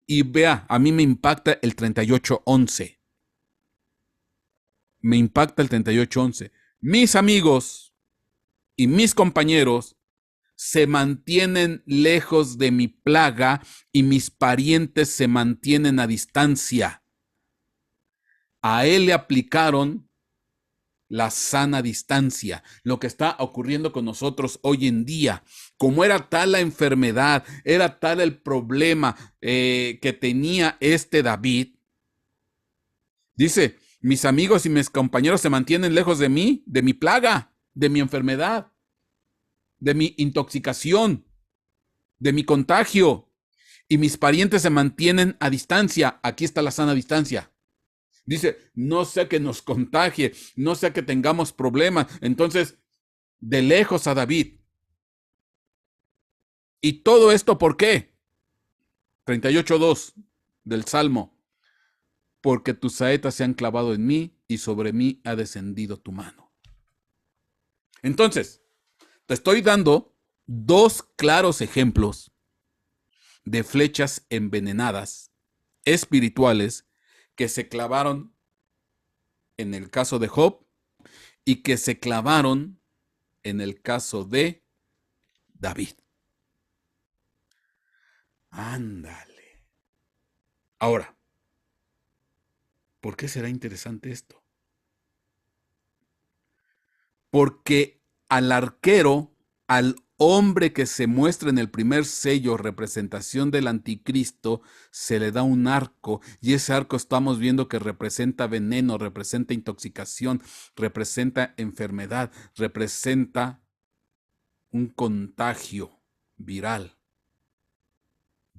Y vea, a mí me impacta el 38:11. Me impacta el 38:11. Mis amigos y mis compañeros se mantienen lejos de mi plaga y mis parientes se mantienen a distancia. A él le aplicaron la sana distancia, lo que está ocurriendo con nosotros hoy en día. Como era tal la enfermedad, era tal el problema que tenía este David, dice, mis amigos y mis compañeros se mantienen lejos de mí, de mi plaga, de mi enfermedad, de mi intoxicación, de mi contagio, y mis parientes se mantienen a distancia. Aquí está la sana distancia. Dice, no sea que nos contagie, no sea que tengamos problemas. Entonces, de lejos a David. ¿Y todo esto por qué? 38:2 del Salmo. Porque tus saetas se han clavado en mí y sobre mí ha descendido tu mano. Entonces, te estoy dando dos claros ejemplos de flechas envenenadas, espirituales, que se clavaron en el caso de Job y que se clavaron en el caso de David. Ándale. Ahora, ¿por qué será interesante esto? Porque al arquero, al hombre que se muestra en el primer sello, representación del anticristo, se le da un arco, y ese arco estamos viendo que representa veneno, representa intoxicación, representa enfermedad, representa un contagio viral.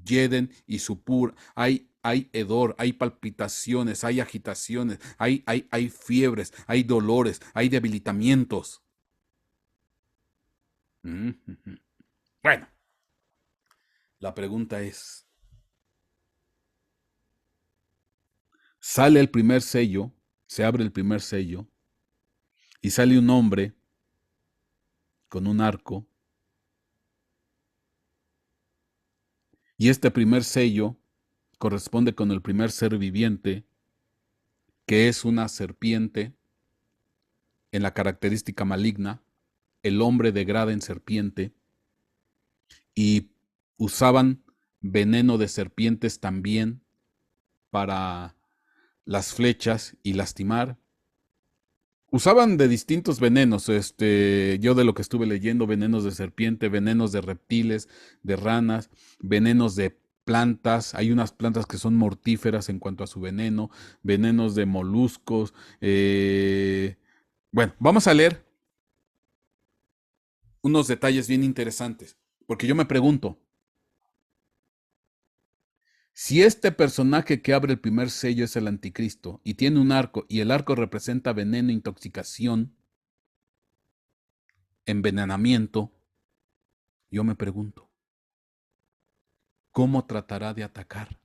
Yeden y Supur, hay hedor, hay palpitaciones, hay agitaciones, hay fiebres, hay dolores, hay debilitamientos. Bueno, la pregunta es, sale el primer sello, se abre el primer sello, y sale un hombre con un arco, y este primer sello corresponde con el primer ser viviente, que es una serpiente en la característica maligna. El hombre degrada en serpiente, y usaban veneno de serpientes también para las flechas y lastimar. Usaban de distintos venenos, yo de lo que estuve leyendo, venenos de serpiente, venenos de reptiles, de ranas, venenos de plantas. Hay unas plantas que son mortíferas en cuanto a su veneno, venenos de moluscos. Bueno, vamos a leer unos detalles bien interesantes, porque yo me pregunto, si este personaje que abre el primer sello es el anticristo y tiene un arco, y el arco representa veneno, intoxicación, envenenamiento, yo me pregunto, ¿cómo tratará de atacar?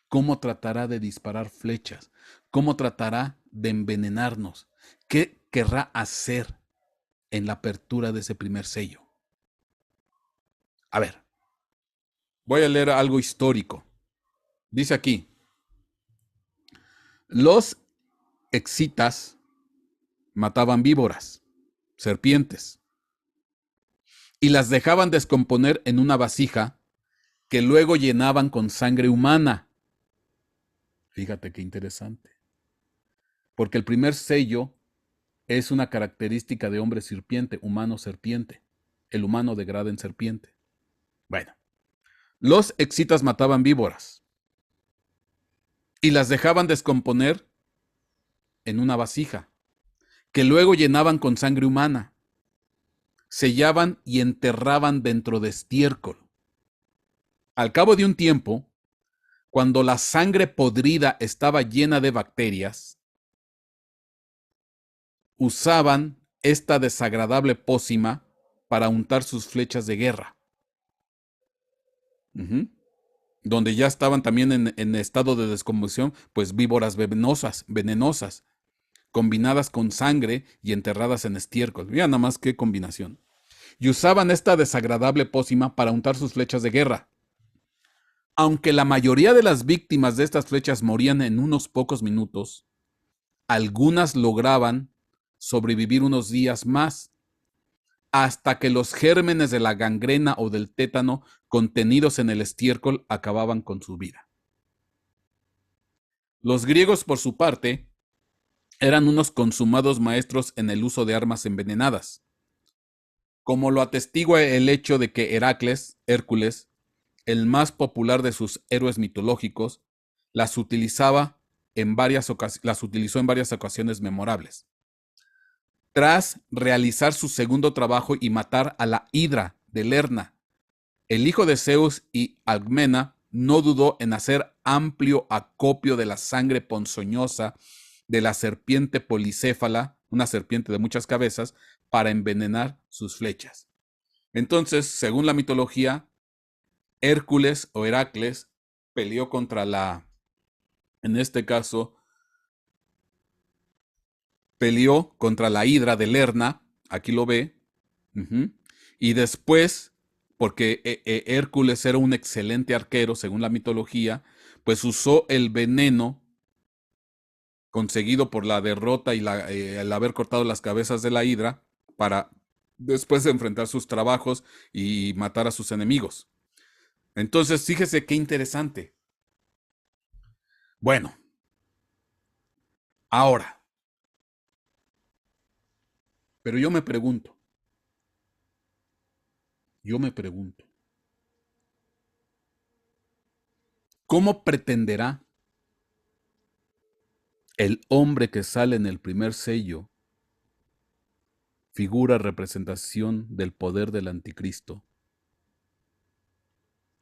¿Cómo tratará de disparar flechas? ¿Cómo tratará de envenenarnos? ¿Qué querrá hacer en la apertura de ese primer sello? A ver, voy a leer algo histórico. Dice aquí, Los excitas mataban víboras, serpientes, y las dejaban descomponer en una vasija que luego llenaban con sangre humana. Fíjate qué interesante. Porque el primer sello es una característica de hombre serpiente, humano serpiente. El humano degrada en serpiente. Bueno, los excitas mataban víboras y las dejaban descomponer en una vasija, que luego llenaban con sangre humana. Sellaban y enterraban dentro de estiércol. Al cabo de un tiempo, cuando la sangre podrida estaba llena de bacterias, usaban esta desagradable pócima para untar sus flechas de guerra. Donde ya estaban también en estado de descomposición, pues víboras venenosas, combinadas con sangre y enterradas en estiércol. Mira nada más qué combinación. Y usaban esta desagradable pócima para untar sus flechas de guerra. Aunque la mayoría de las víctimas de estas flechas morían en unos pocos minutos, algunas lograban sobrevivir unos días más, hasta que los gérmenes de la gangrena o del tétano contenidos en el estiércol acababan con su vida. Los griegos, por su parte, eran unos consumados maestros en el uso de armas envenenadas, como lo atestigua el hecho de que Hércules, el más popular de sus héroes mitológicos, las utilizó en varias ocasiones memorables. Tras realizar su segundo trabajo y matar a la Hidra de Lerna, el hijo de Zeus y Alcmena no dudó en hacer amplio acopio de la sangre ponzoñosa de la serpiente policéfala, una serpiente de muchas cabezas, para envenenar sus flechas. Entonces, según la mitología, Hércules o Heracles peleó en este caso, peleó contra la Hidra de Lerna, aquí lo ve, y después, porque Hércules era un excelente arquero, según la mitología, pues usó el veneno conseguido por la derrota y el haber cortado las cabezas de la Hidra para después de enfrentar sus trabajos y matar a sus enemigos. Entonces, fíjese qué interesante. Bueno, ahora, pero yo me pregunto, ¿cómo pretenderá el hombre que sale en el primer sello, figura representación del poder del anticristo,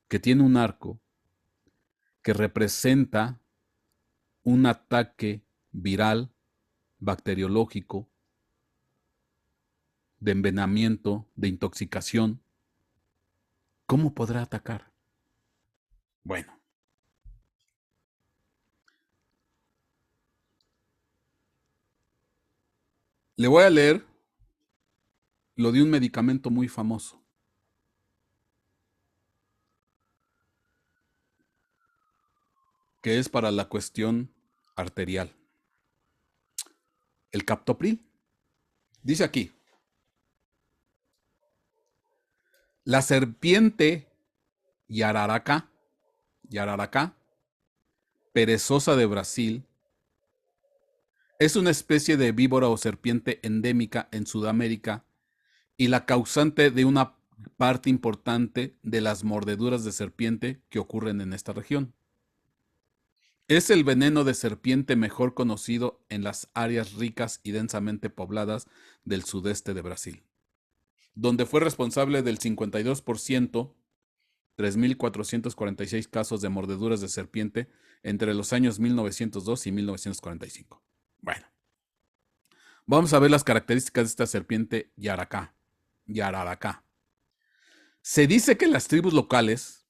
que tiene un arco que representa un ataque viral, bacteriológico, de envenenamiento, de intoxicación? ¿Cómo podrá atacar? Bueno, le voy a leer lo de un medicamento muy famoso, que es para la cuestión arterial. El captopril. Dice aquí, la serpiente yararacá, perezosa de Brasil, es una especie de víbora o serpiente endémica en Sudamérica y la causante de una parte importante de las mordeduras de serpiente que ocurren en esta región. Es el veneno de serpiente mejor conocido en las áreas ricas y densamente pobladas del sudeste de Brasil, donde fue responsable del 52%, 3.446 casos de mordeduras de serpiente entre los años 1902 y 1945. Bueno, vamos a ver las características de esta serpiente yararacá. Se dice que las tribus locales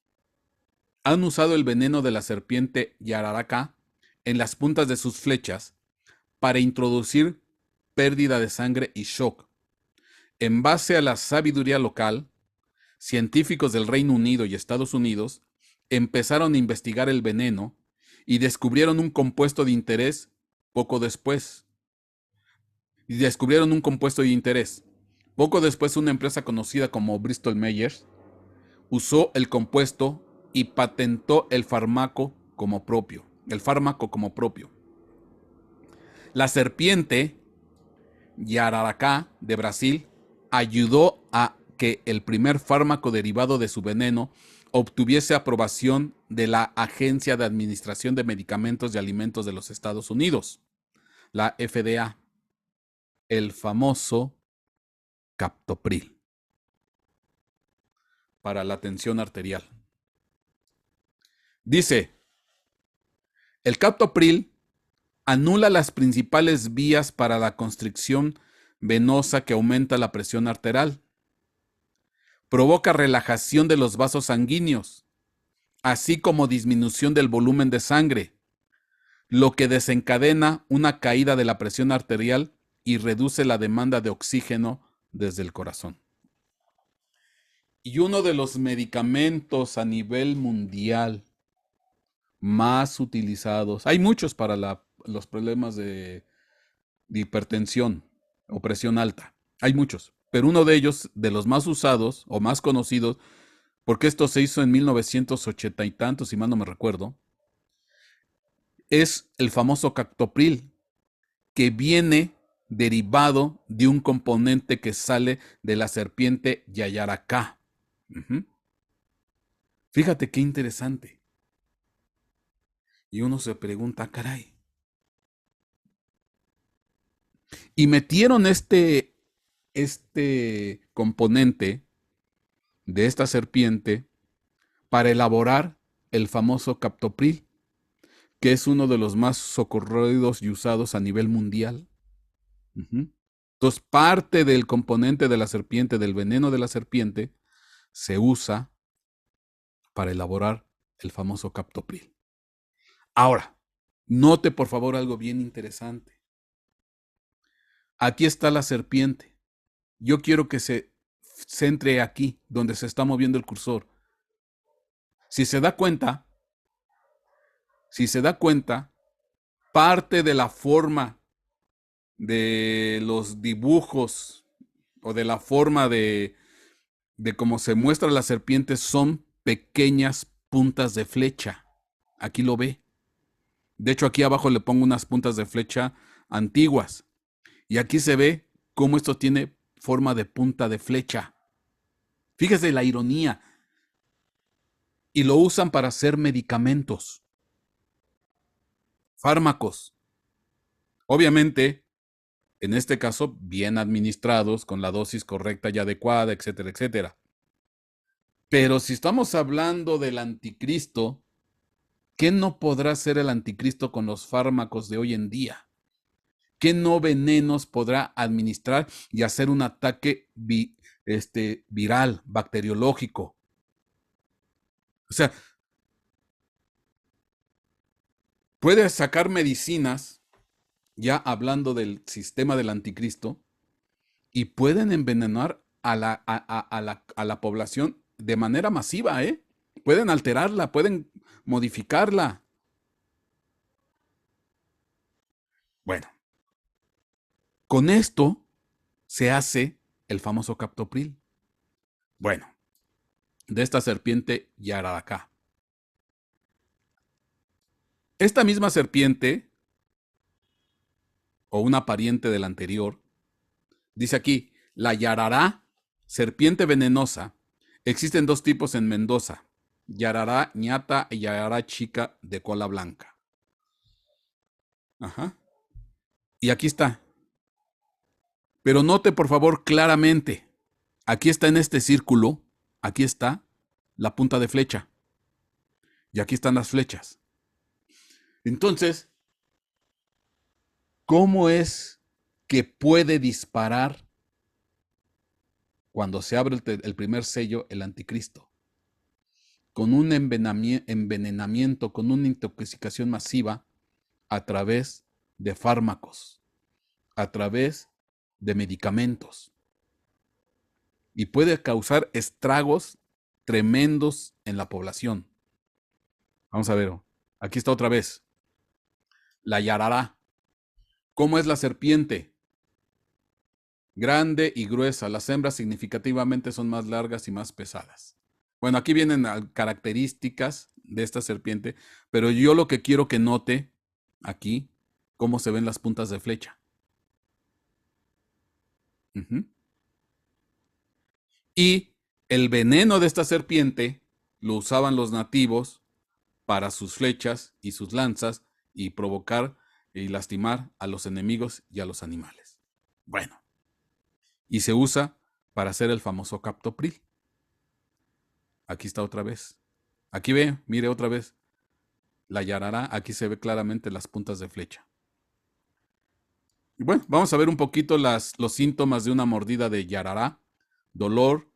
han usado el veneno de la serpiente yararacá en las puntas de sus flechas para introducir pérdida de sangre y shock. En base a la sabiduría local, científicos del Reino Unido y Estados Unidos empezaron a investigar el veneno y descubrieron un compuesto de interés poco después, y descubrieron un compuesto de interés. Poco después, una empresa conocida como Bristol Myers usó el compuesto y patentó el fármaco como propio. La serpiente Yararacá de Brasil ayudó a que el primer fármaco derivado de su veneno obtuviese aprobación de la Agencia de Administración de Medicamentos y Alimentos de los Estados Unidos, la FDA, el famoso captopril, para la tensión arterial. Dice, el captopril anula las principales vías para la constricción venosa que aumenta la presión arterial. Provoca relajación de los vasos sanguíneos, así como disminución del volumen de sangre, lo que desencadena una caída de la presión arterial y reduce la demanda de oxígeno desde el corazón. Y uno de los medicamentos a nivel mundial más utilizados, hay muchos para los problemas de hipertensión o presión alta, hay muchos, pero uno de ellos, de los más usados o más conocidos, porque esto se hizo en 1980 y tantos, si mal no me recuerdo, es el famoso captopril, que viene derivado de un componente que sale de la serpiente Yayaracá. Fíjate qué interesante. Y uno se pregunta, caray. Y metieron este componente de esta serpiente para elaborar el famoso captopril, que es uno de los más socorridos y usados a nivel mundial. Entonces, parte del componente de la serpiente, del veneno de la serpiente, se usa para elaborar el famoso captopril. Ahora, note por favor algo bien interesante. Aquí está la serpiente. Yo quiero que se centre aquí, donde se está moviendo el cursor. Si se da cuenta, parte de la forma de los dibujos o de la forma de cómo se muestra la serpiente son pequeñas puntas de flecha. Aquí lo ve. De hecho, aquí abajo le pongo unas puntas de flecha antiguas. Y aquí se ve cómo esto tiene forma de punta de flecha. Fíjese la ironía. Y lo usan para hacer medicamentos, fármacos. Obviamente, en este caso, bien administrados, con la dosis correcta y adecuada, etcétera, etcétera. Pero si estamos hablando del anticristo, ¿qué no podrá hacer el anticristo con los fármacos de hoy en día? ¿Qué no venenos podrá administrar y hacer un ataque viral, bacteriológico? O sea, puede sacar medicinas, ya hablando del sistema del anticristo, y pueden envenenar a la población de manera masiva, ¿eh? Pueden alterarla, pueden modificarla. Bueno, con esto se hace el famoso captopril. Bueno, de esta serpiente Yararacá. Esta misma serpiente, o una pariente de la anterior, dice aquí, la yarará, serpiente venenosa, existen dos tipos en Mendoza, yarará ñata y yarará chica de cola blanca. Ajá. Y aquí está. Pero note por favor claramente, aquí está en este círculo, aquí está la punta de flecha. Y aquí están las flechas. Entonces, ¿cómo es que puede disparar cuando se abre el primer sello el anticristo? Con un envenenamiento, con una intoxicación masiva a través de fármacos, a través de medicamentos. Y puede causar estragos tremendos en la población. Vamos a ver, aquí está otra vez. La yarará. ¿Cómo es la serpiente? Grande y gruesa. Las hembras significativamente son más largas y más pesadas. Bueno, aquí vienen características de esta serpiente, pero yo lo que quiero que note aquí, cómo se ven las puntas de flecha. Ujú. Y el veneno de esta serpiente lo usaban los nativos para sus flechas y sus lanzas y provocar y lastimar a los enemigos y a los animales. Bueno, y se usa para hacer el famoso captopril. Aquí está otra vez. Aquí ve, mire otra vez. La yarará, aquí se ve claramente las puntas de flecha. Y bueno, vamos a ver un poquito los síntomas de una mordida de yarará. Dolor,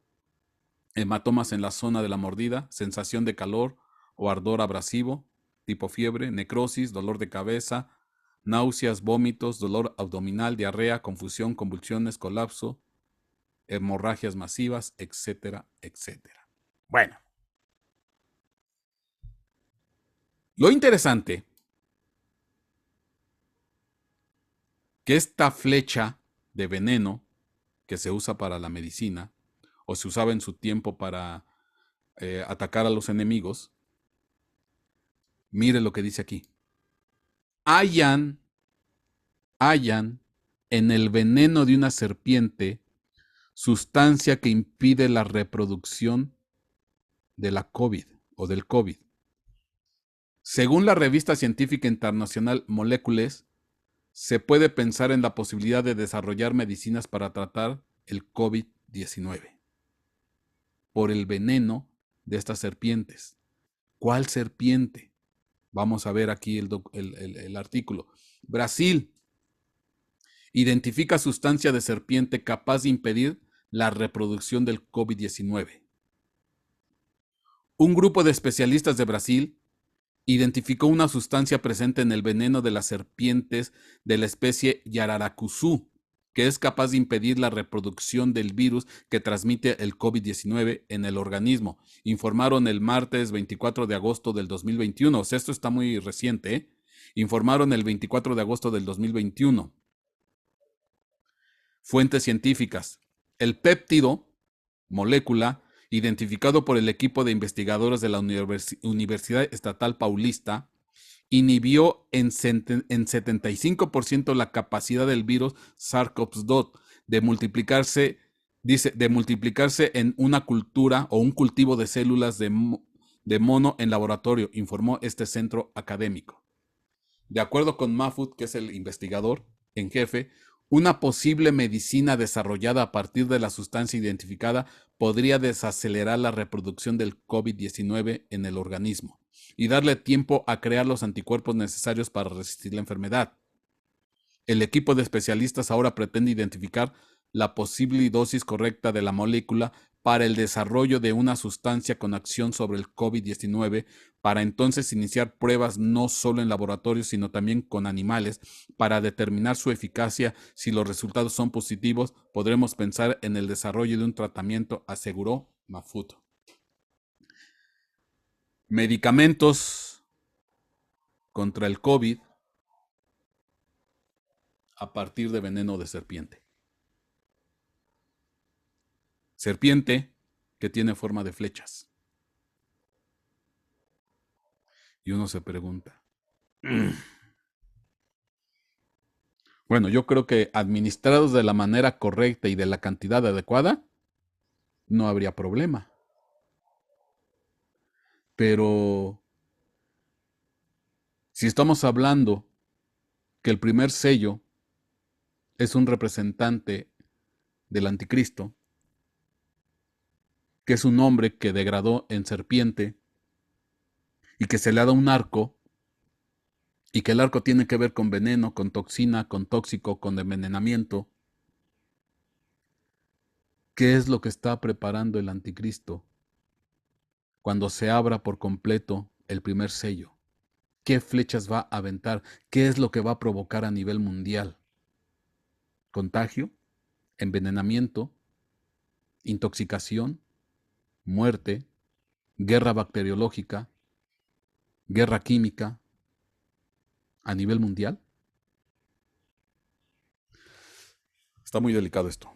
hematomas en la zona de la mordida, sensación de calor o ardor abrasivo, tipo fiebre, necrosis, dolor de cabeza, náuseas, vómitos, dolor abdominal, diarrea, confusión, convulsiones, colapso, hemorragias masivas, etcétera, etcétera. Bueno, lo interesante que esta flecha de veneno que se usa para la medicina o se usaba en su tiempo para atacar a los enemigos, mire lo que dice aquí. Hallan en el veneno de una serpiente sustancia que impide la reproducción de la COVID o del COVID. Según la revista científica internacional Molecules, se puede pensar en la posibilidad de desarrollar medicinas para tratar el COVID-19 por el veneno de estas serpientes. ¿Cuál serpiente? Vamos a ver aquí el artículo. Brasil identifica sustancia de serpiente capaz de impedir la reproducción del COVID-19. Un grupo de especialistas de Brasil identificó una sustancia presente en el veneno de las serpientes de la especie Yararacuzu, que es capaz de impedir la reproducción del virus que transmite el COVID-19 en el organismo. Informaron el martes 24 de agosto del 2021. O sea, esto está muy reciente, ¿eh? Informaron el 24 de agosto del 2021. Fuentes científicas. El péptido, molécula, identificado por el equipo de investigadores de la Universidad Estatal Paulista, inhibió en 75% la capacidad del virus SARS-CoV-2 de multiplicarse, de multiplicarse en una cultura o un cultivo de células de mono en laboratorio, informó este centro académico. De acuerdo con Mahfoud, que es el investigador en jefe, una posible medicina desarrollada a partir de la sustancia identificada podría desacelerar la reproducción del COVID-19 en el organismo y darle tiempo a crear los anticuerpos necesarios para resistir la enfermedad. El equipo de especialistas ahora pretende identificar la posible dosis correcta de la molécula para el desarrollo de una sustancia con acción sobre el COVID-19, para entonces iniciar pruebas no solo en laboratorios, sino también con animales, para determinar su eficacia. Si los resultados son positivos, podremos pensar en el desarrollo de un tratamiento, aseguró Mahfoud. Medicamentos contra el COVID a partir de veneno de serpiente. Serpiente que tiene forma de flechas. Y uno se pregunta. Bueno, yo creo que administrados de la manera correcta y de la cantidad adecuada, no habría problema. Pero si estamos hablando que el primer sello es un representante del anticristo, que es un hombre que degradó en serpiente y que se le ha dado un arco, y que el arco tiene que ver con veneno, con toxina, con tóxico, con envenenamiento, ¿qué es lo que está preparando el anticristo cuando se abra por completo el primer sello? ¿Qué flechas va a aventar? ¿Qué es lo que va a provocar a nivel mundial? ¿Contagio? ¿Envenenamiento? ¿Intoxicación? ¿Muerte? ¿Guerra bacteriológica? ¿Guerra química? ¿A nivel mundial? Está muy delicado esto.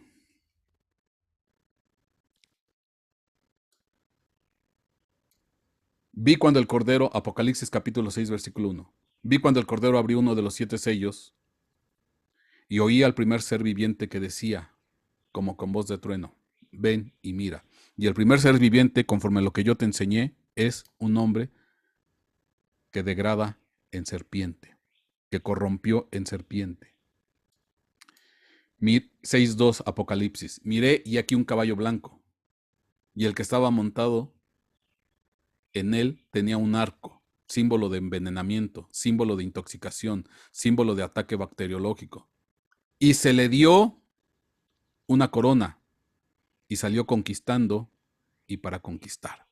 Vi cuando el Cordero, Apocalipsis capítulo 6, versículo 1. Vi cuando el Cordero abrió uno de los 7 sellos y oí al primer ser viviente que decía, como con voz de trueno, ven y mira. Y el primer ser viviente, conforme a lo que yo te enseñé, es un hombre que degrada en serpiente, que corrompió en serpiente. 6.2 Apocalipsis. Miré y aquí un caballo blanco, y el que estaba montado en él tenía un arco, símbolo de envenenamiento, símbolo de intoxicación, símbolo de ataque bacteriológico. Y se le dio una corona y salió conquistando y para conquistar.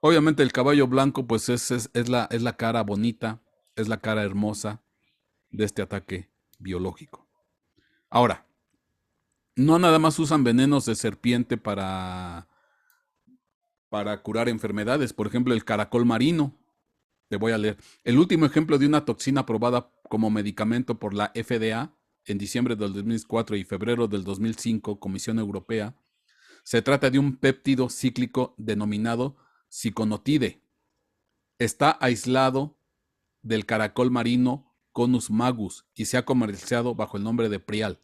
Obviamente el caballo blanco pues es la cara bonita, es la cara hermosa de este ataque biológico. Ahora, no nada más usan venenos de serpiente para curar enfermedades. Por ejemplo, el caracol marino. Te voy a leer. El último ejemplo de una toxina aprobada como medicamento por la FDA en diciembre del 2004 y febrero del 2005, Comisión Europea, se trata de un péptido cíclico denominado ciconotide. Está aislado del caracol marino Conus magus y se ha comercializado bajo el nombre de Prial.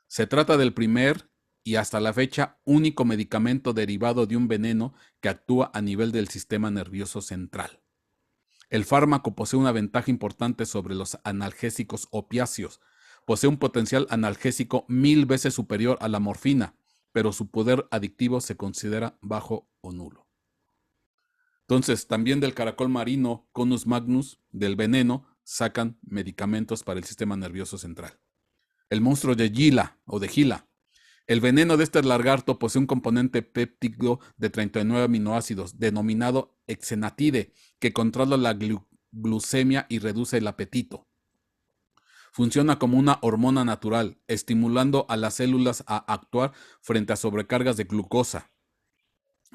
Se trata del primer y hasta la fecha único medicamento derivado de un veneno que actúa a nivel del sistema nervioso central. El fármaco posee una ventaja importante sobre los analgésicos opiáceos. Posee un potencial analgésico 1000 veces superior a la morfina, pero su poder adictivo se considera bajo o nulo. Entonces, también del caracol marino Conus magnus, del veneno, sacan medicamentos para el sistema nervioso central. El monstruo de Gila o de Gila. El veneno de este lagarto posee un componente péptido de 39 aminoácidos, denominado exenatide, que controla la glucemia y reduce el apetito. Funciona como una hormona natural, estimulando a las células a actuar frente a sobrecargas de glucosa,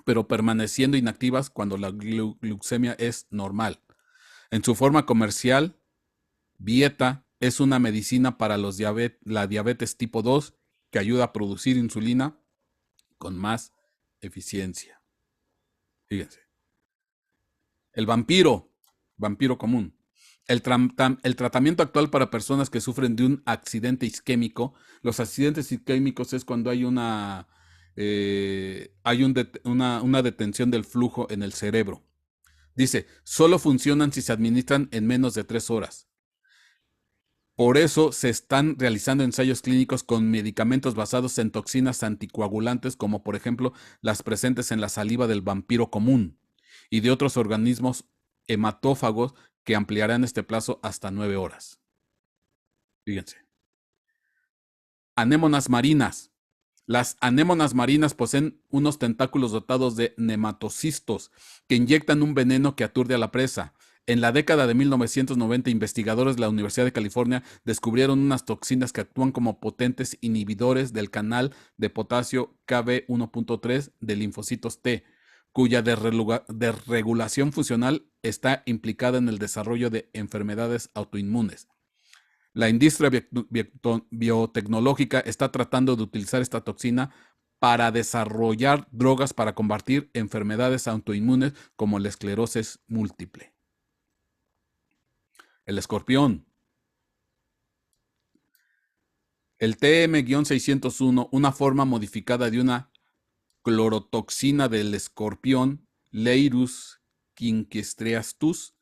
pero permaneciendo inactivas cuando la glucemia es normal. En su forma comercial, Vieta es una medicina para la diabetes tipo 2 que ayuda a producir insulina con más eficiencia. Fíjense. El vampiro común. El tratamiento actual para personas que sufren de un accidente isquémico. Los accidentes isquémicos es cuando hay una detención del flujo en el cerebro. Dice, solo funcionan si se administran en menos de 3 horas. Por eso se están realizando ensayos clínicos con medicamentos basados en toxinas anticoagulantes, como por ejemplo las presentes en la saliva del vampiro común y de otros organismos hematófagos que ampliarán este plazo hasta 9 horas. Fíjense. Anémonas marinas. Las anémonas marinas poseen unos tentáculos dotados de nematocistos que inyectan un veneno que aturde a la presa. En la década de 1990, investigadores de la Universidad de California descubrieron unas toxinas que actúan como potentes inhibidores del canal de potasio Kb1.3 de linfocitos T, cuya desregulación funcional está implicada en el desarrollo de enfermedades autoinmunes. La industria biotecnológica está tratando de utilizar esta toxina para desarrollar drogas para combatir enfermedades autoinmunes como la esclerosis múltiple. El escorpión. El TM-601, una forma modificada de una clorotoxina del escorpión Leirus quinquestriastus,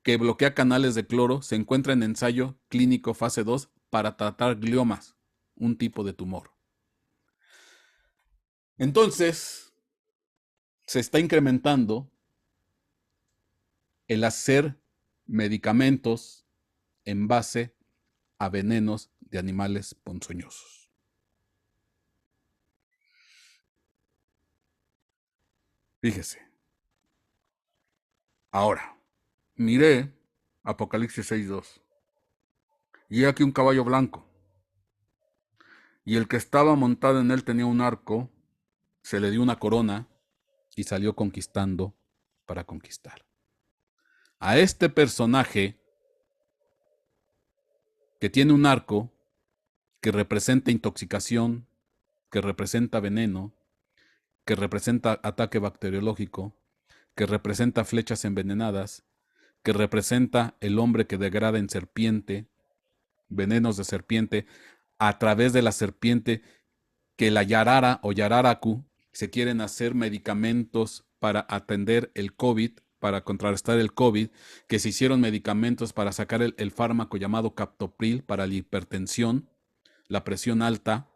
que bloquea canales de cloro, se encuentra en ensayo clínico fase 2 para tratar gliomas, un tipo de tumor. Entonces, se está incrementando el hacer medicamentos en base a venenos de animales ponzoñosos. Fíjese. Ahora, miré Apocalipsis 6.2. Y he aquí un caballo blanco. Y el que estaba montado en él tenía un arco, se le dio una corona y salió conquistando para conquistar. A este personaje que tiene un arco que representa intoxicación, que representa veneno, que representa ataque bacteriológico, que representa flechas envenenadas, que representa el hombre que degrada en serpiente, venenos de serpiente, a través de la serpiente, que la yarara o yararaku se quieren hacer medicamentos para atender el COVID, para contrarrestar el COVID, que se hicieron medicamentos para sacar el fármaco llamado captopril para la hipertensión, la presión alta,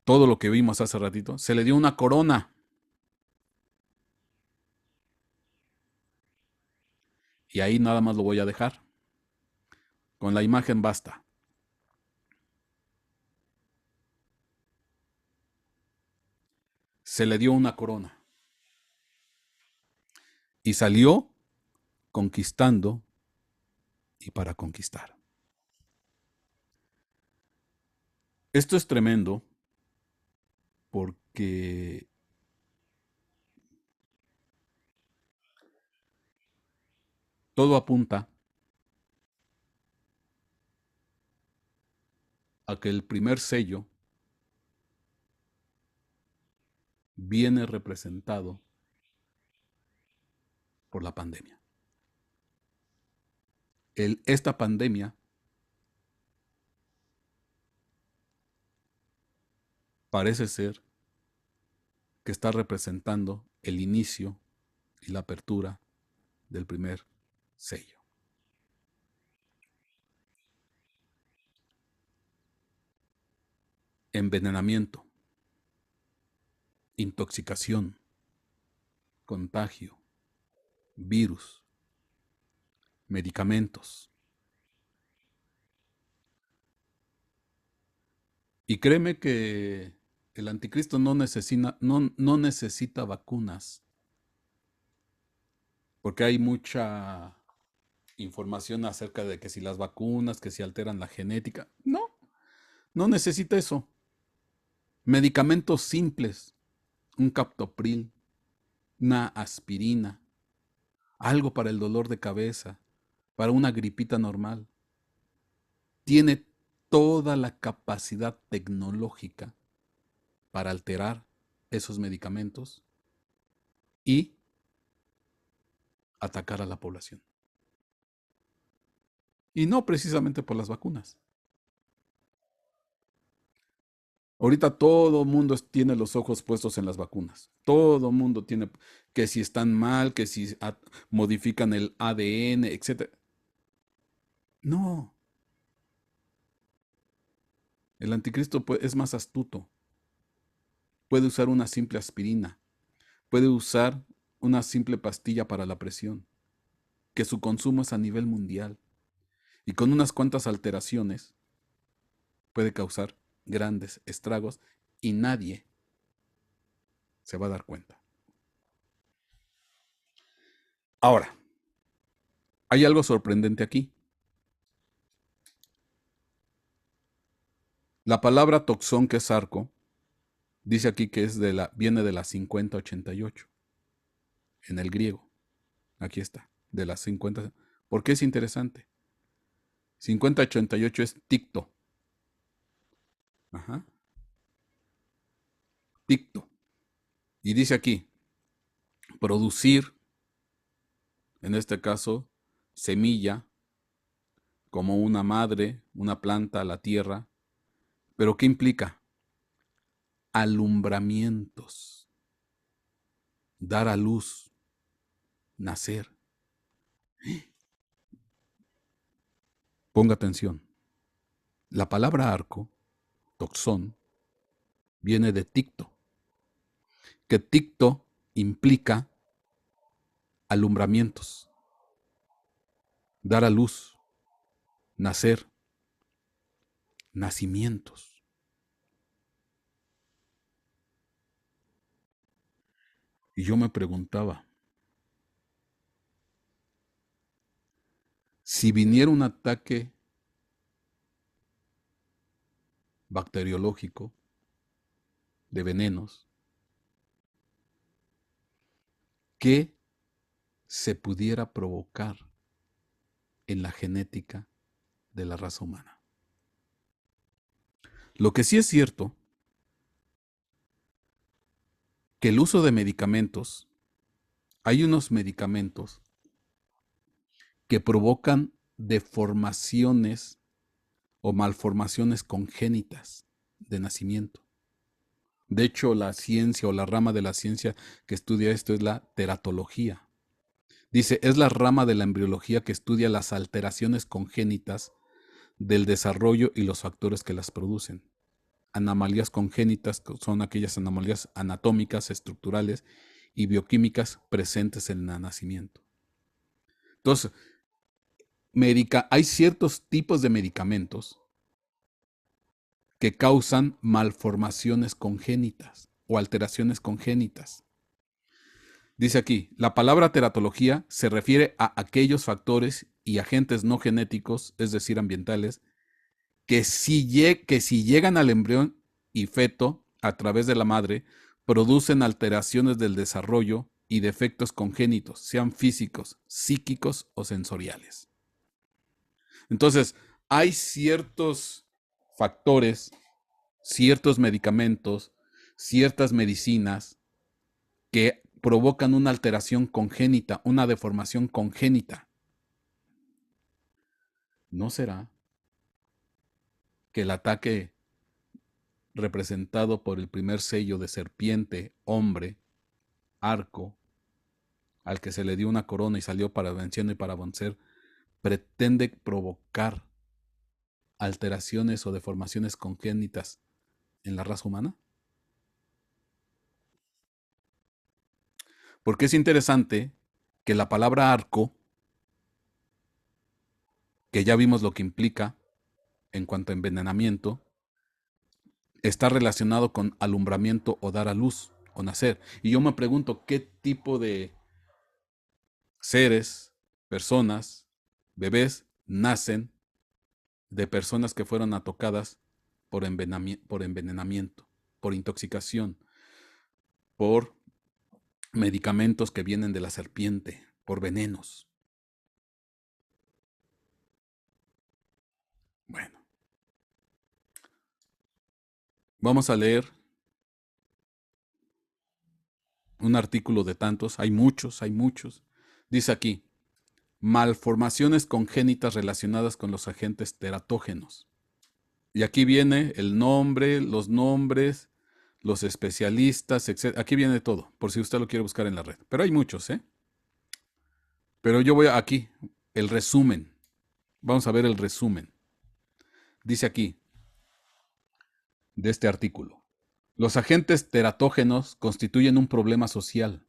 todo lo que vimos hace ratito, se le dio una corona. Y ahí nada más lo voy a dejar. Con la imagen basta. Se le dio una corona. Y salió conquistando y para conquistar. Esto es tremendo porque todo apunta a que el primer sello viene representado por la pandemia. Esta pandemia parece ser que está representando el inicio y la apertura del primer sello. Envenenamiento, intoxicación, contagio, virus, medicamentos. Y créeme que el anticristo no necesita vacunas, porque hay mucha información acerca de que si las vacunas, que si alteran la genética. No, no necesita eso. Medicamentos simples, un captopril, una aspirina, algo para el dolor de cabeza, para una gripita normal. Tiene toda la capacidad tecnológica para alterar esos medicamentos y atacar a la población. Y no precisamente por las vacunas. Ahorita todo el mundo tiene los ojos puestos en las vacunas. Todo el mundo tiene que si están mal, que si modifican el ADN, etc. No, el anticristo es más astuto. Puede usar una simple aspirina. Puede usar una simple pastilla para la presión, que su consumo es a nivel mundial. Y con unas cuantas alteraciones puede causar grandes estragos y nadie se va a dar cuenta. Ahora, hay algo sorprendente aquí. La palabra toxón, que es arco, dice aquí que viene de la 5088 en el griego. Aquí está, de las 50. ¿Por qué es interesante? 5088 es ticto. Ajá. Ticto. Y dice aquí, producir, en este caso, semilla, como una madre, una planta, la tierra. ¿Pero qué implica? Alumbramientos, dar a luz, nacer. Ponga atención. La palabra arco, toxón, viene de ticto, que ticto implica alumbramientos, dar a luz, nacer, nacimientos. Y yo me preguntaba, si viniera un ataque bacteriológico de venenos, ¿qué se pudiera provocar en la genética de la raza humana. Lo que sí es cierto, que el uso de medicamentos, hay unos medicamentos que provocan deformaciones o malformaciones congénitas de nacimiento. De hecho, la ciencia o la rama de la ciencia que estudia esto es la teratología. Dice, es la rama de la embriología que estudia las alteraciones congénitas del desarrollo y los factores que las producen. Anomalías congénitas son aquellas anomalías anatómicas, estructurales y bioquímicas presentes en el nacimiento. Entonces, hay ciertos tipos de medicamentos que causan malformaciones congénitas o alteraciones congénitas. Dice aquí, la palabra teratología se refiere a aquellos factores y agentes no genéticos, es decir, ambientales, que si llegan al embrión y feto a través de la madre, producen alteraciones del desarrollo y defectos congénitos, sean físicos, psíquicos o sensoriales. Entonces, hay ciertos factores, ciertos medicamentos, ciertas medicinas que provocan una alteración congénita, una deformación congénita. ¿No será que el ataque representado por el primer sello de serpiente, hombre, arco, al que se le dio una corona y salió para venciendo y para vencer, pretende provocar alteraciones o deformaciones congénitas en la raza humana? Porque es interesante que la palabra arco, que ya vimos lo que implica en cuanto a envenenamiento, está relacionado con alumbramiento o dar a luz o nacer. Y yo me pregunto qué tipo de seres, personas, bebés nacen de personas que fueron atocadas por envenenamiento, por intoxicación, por medicamentos que vienen de la serpiente, por venenos. Bueno, vamos a leer un artículo de tantos, hay muchos. Dice aquí, malformaciones congénitas relacionadas con los agentes teratógenos. Y aquí viene el nombre, los nombres, los especialistas, etc. Aquí viene todo, por si usted lo quiere buscar en la red. Pero hay muchos, ¿eh? Pero yo voy aquí, el resumen. Vamos a ver el resumen. Dice aquí, de este artículo. Los agentes teratógenos constituyen un problema social,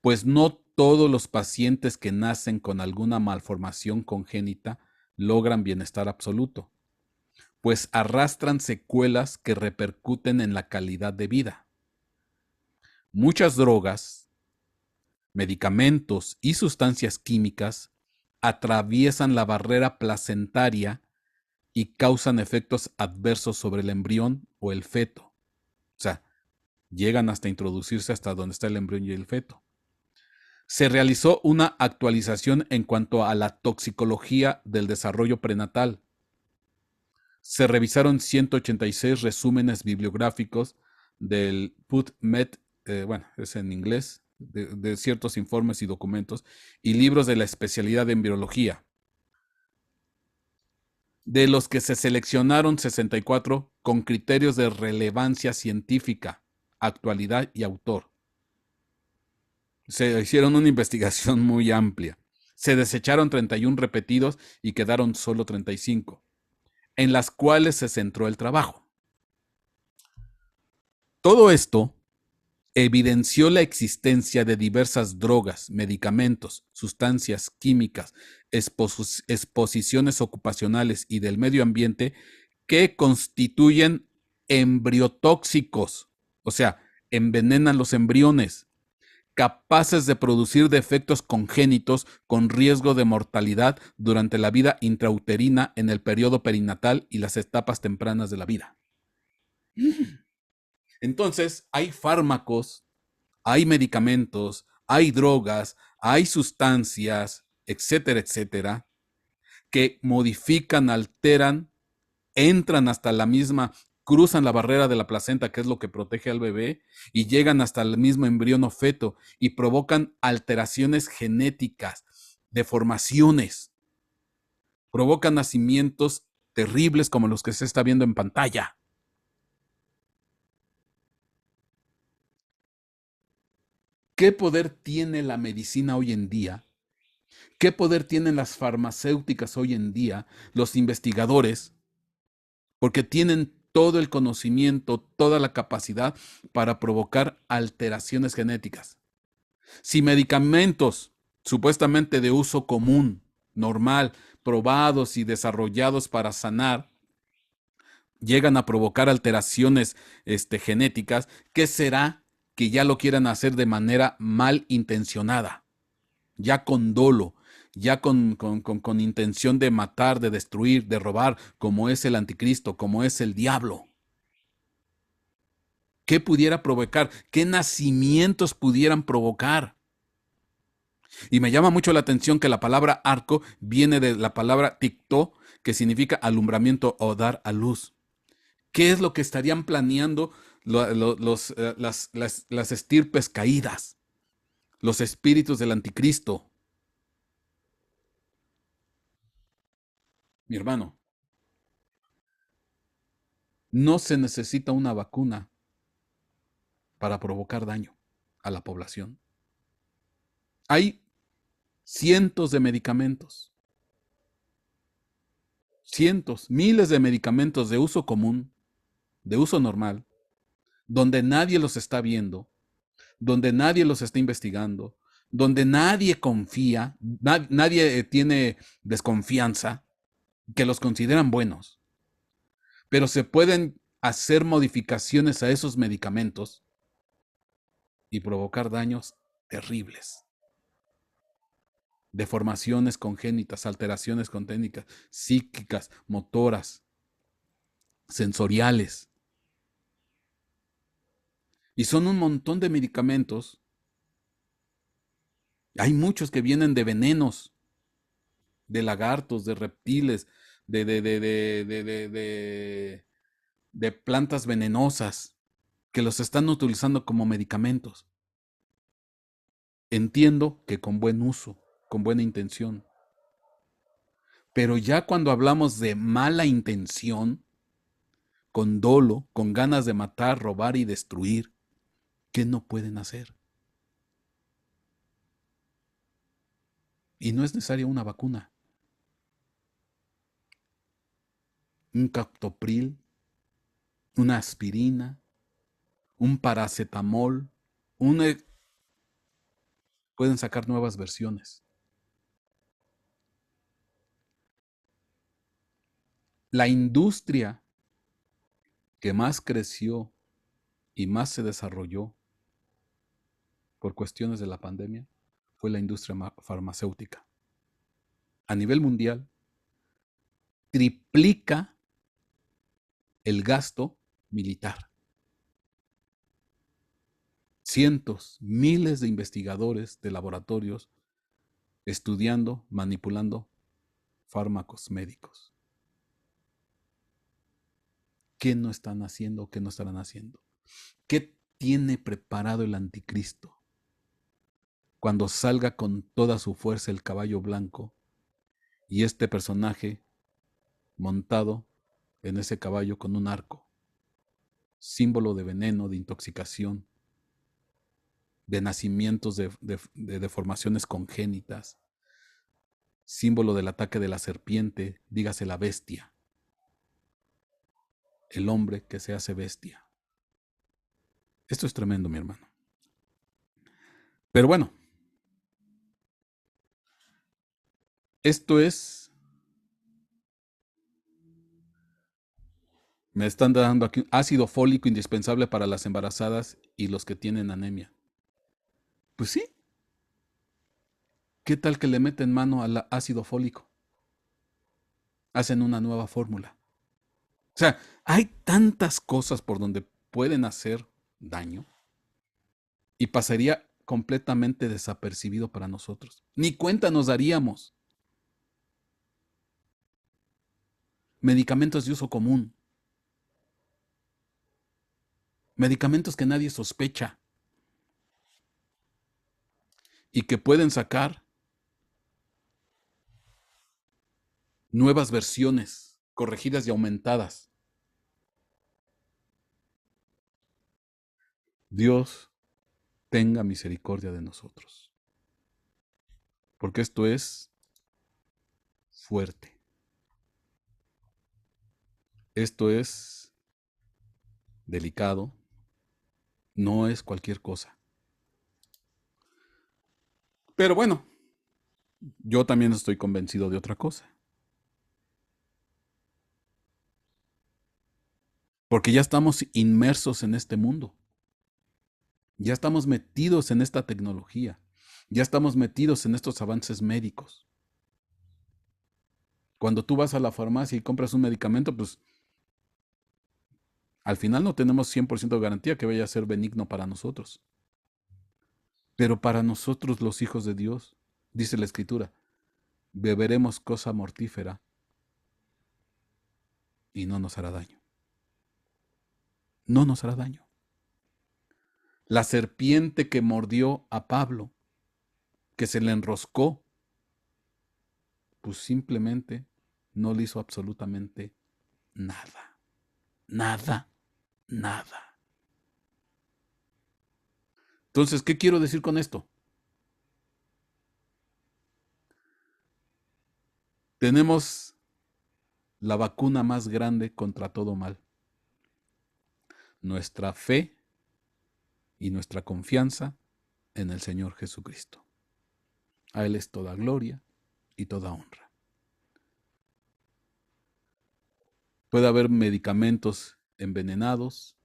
pues no todos los pacientes que nacen con alguna malformación congénita logran bienestar absoluto, pues arrastran secuelas que repercuten en la calidad de vida. Muchas drogas, medicamentos y sustancias químicas atraviesan la barrera placentaria y causan efectos adversos sobre el embrión o el feto. O sea, llegan hasta introducirse hasta donde está el embrión y el feto. Se realizó una actualización en cuanto a la toxicología del desarrollo prenatal. Se revisaron 186 resúmenes bibliográficos del PubMed, es en inglés, de ciertos informes y documentos, y libros de la especialidad de embriología, de los que se seleccionaron 64 con criterios de relevancia científica, actualidad y autor. Se hicieron una investigación muy amplia. Se desecharon 31 repetidos y quedaron solo 35, en las cuales se centró el trabajo. Todo esto evidenció la existencia de diversas drogas, medicamentos, sustancias químicas, exposiciones ocupacionales y del medio ambiente que constituyen embriotóxicos, o sea, envenenan los embriones, capaces de producir defectos congénitos con riesgo de mortalidad durante la vida intrauterina en el periodo perinatal y las etapas tempranas de la vida. Entonces, hay fármacos, hay medicamentos, hay drogas, hay sustancias, etcétera, etcétera, que modifican, alteran, entran hasta la misma, cruzan la barrera de la placenta, que es lo que protege al bebé, y llegan hasta el mismo embrión o feto y provocan alteraciones genéticas, deformaciones, provocan nacimientos terribles como los que se está viendo en pantalla. ¿Qué poder tiene la medicina hoy en día? ¿Qué poder tienen las farmacéuticas hoy en día, los investigadores? Porque tienen todo el conocimiento, toda la capacidad para provocar alteraciones genéticas. Si medicamentos supuestamente de uso común, normal, probados y desarrollados para sanar, llegan a provocar alteraciones genéticas, ¿qué será que ya lo quieran hacer de manera mal intencionada? Ya con dolo, ya con intención de matar, de destruir, de robar, como es el anticristo, como es el diablo. ¿Qué pudiera provocar? ¿Qué nacimientos pudieran provocar? Y me llama mucho la atención que la palabra arco viene de la palabra tictó, que significa alumbramiento o dar a luz. ¿Qué es lo que estarían planeando las estirpes caídas, los espíritus del anticristo? Mi hermano, no se necesita una vacuna para provocar daño a la población. Hay cientos de medicamentos, cientos, miles de medicamentos de uso común, de uso normal, donde nadie los está viendo, donde nadie los está investigando, donde nadie confía, nadie tiene desconfianza, que los consideran buenos. Pero se pueden hacer modificaciones a esos medicamentos y provocar daños terribles. Deformaciones congénitas, alteraciones congénitas, psíquicas, motoras, sensoriales. Y son un montón de medicamentos. Hay muchos que vienen de venenos, de lagartos, de reptiles, de plantas venenosas, que los están utilizando como medicamentos. Entiendo que con buen uso, con buena intención. Pero ya cuando hablamos de mala intención, con dolo, con ganas de matar, robar y destruir, ¿qué no pueden hacer? Y no es necesaria una vacuna. Un captopril, una aspirina, un paracetamol, pueden sacar nuevas versiones. La industria que más creció y más se desarrolló por cuestiones de la pandemia fue la industria farmacéutica. A nivel mundial, triplica el gasto militar. Cientos, miles de investigadores de laboratorios estudiando, manipulando fármacos médicos. ¿Qué no están haciendo? ¿Qué no estarán haciendo? ¿Qué tiene preparado el anticristo cuando salga con toda su fuerza el caballo blanco y este personaje montado en ese caballo con un arco, símbolo de veneno, de intoxicación, de nacimientos de deformaciones congénitas, símbolo del ataque de la serpiente, dígase la bestia, el hombre que se hace bestia? Esto es tremendo, mi hermano. Pero bueno, esto es, me están dando aquí ácido fólico indispensable para las embarazadas y los que tienen anemia. Pues sí. ¿Qué tal que le meten mano al ácido fólico? Hacen una nueva fórmula. O sea, hay tantas cosas por donde pueden hacer daño y pasaría completamente desapercibido para nosotros. Ni cuenta nos daríamos. Medicamentos de uso común. Medicamentos que nadie sospecha. Y que pueden sacar nuevas versiones, corregidas y aumentadas. Dios tenga misericordia de nosotros. Porque esto es fuerte. Esto es delicado. No es cualquier cosa. Pero bueno, yo también estoy convencido de otra cosa. Porque ya estamos inmersos en este mundo. Ya estamos metidos en esta tecnología. Ya estamos metidos en estos avances médicos. Cuando tú vas a la farmacia y compras un medicamento, pues al final no tenemos 100% de garantía que vaya a ser benigno para nosotros. Pero para nosotros los hijos de Dios, dice la Escritura, beberemos cosa mortífera y no nos hará daño. No nos hará daño. La serpiente que mordió a Pablo, que se le enroscó, pues simplemente no le hizo absolutamente nada. Nada. Nada. Entonces, ¿qué quiero decir con esto? Tenemos la vacuna más grande contra todo mal. Nuestra fe y nuestra confianza en el Señor Jesucristo. A Él es toda gloria y toda honra. Puede haber medicamentos envenenados,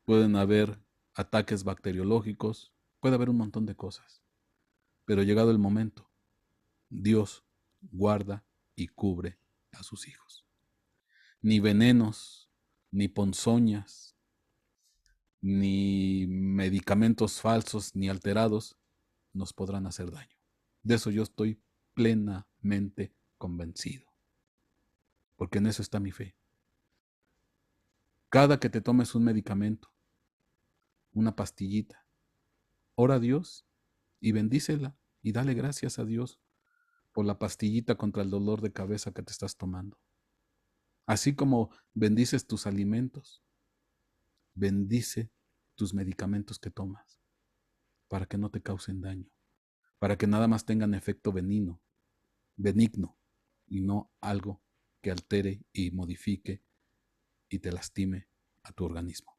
pueden haber ataques bacteriológicos, puede haber un montón de cosas. Pero llegado el momento, Dios guarda y cubre a sus hijos. Ni venenos, ni ponzoñas, ni medicamentos falsos ni alterados nos podrán hacer daño. De eso yo estoy plenamente convencido, porque en eso está mi fe. Cada que te tomes un medicamento, una pastillita, ora a Dios y bendícela y dale gracias a Dios por la pastillita contra el dolor de cabeza que te estás tomando. Así como bendices tus alimentos, bendice tus medicamentos que tomas para que no te causen daño, para que nada más tengan efecto benigno y no algo que altere y modifique y te lastime a tu organismo.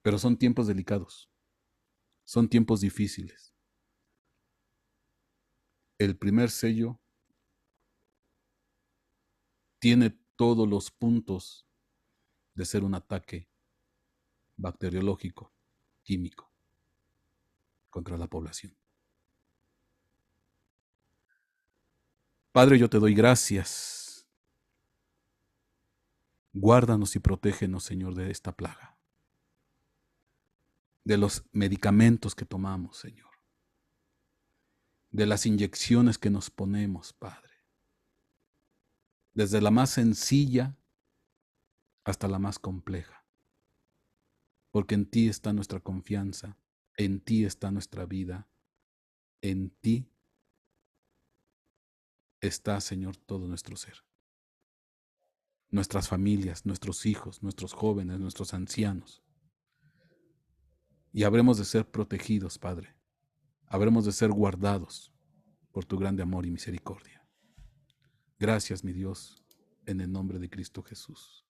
Pero son tiempos delicados, son tiempos difíciles. El primer sello tiene todos los puntos de ser un ataque bacteriológico, químico, contra la población. Padre, yo te doy gracias. Guárdanos y protégenos, Señor, de esta plaga, de los medicamentos que tomamos, Señor, de las inyecciones que nos ponemos, Padre, desde la más sencilla hasta la más compleja, porque en ti está nuestra confianza, en ti está nuestra vida, en ti está, Señor, todo nuestro ser. Nuestras familias, nuestros hijos, nuestros jóvenes, nuestros ancianos. Y habremos de ser protegidos, Padre. Habremos de ser guardados por tu grande amor y misericordia. Gracias, mi Dios, en el nombre de Cristo Jesús.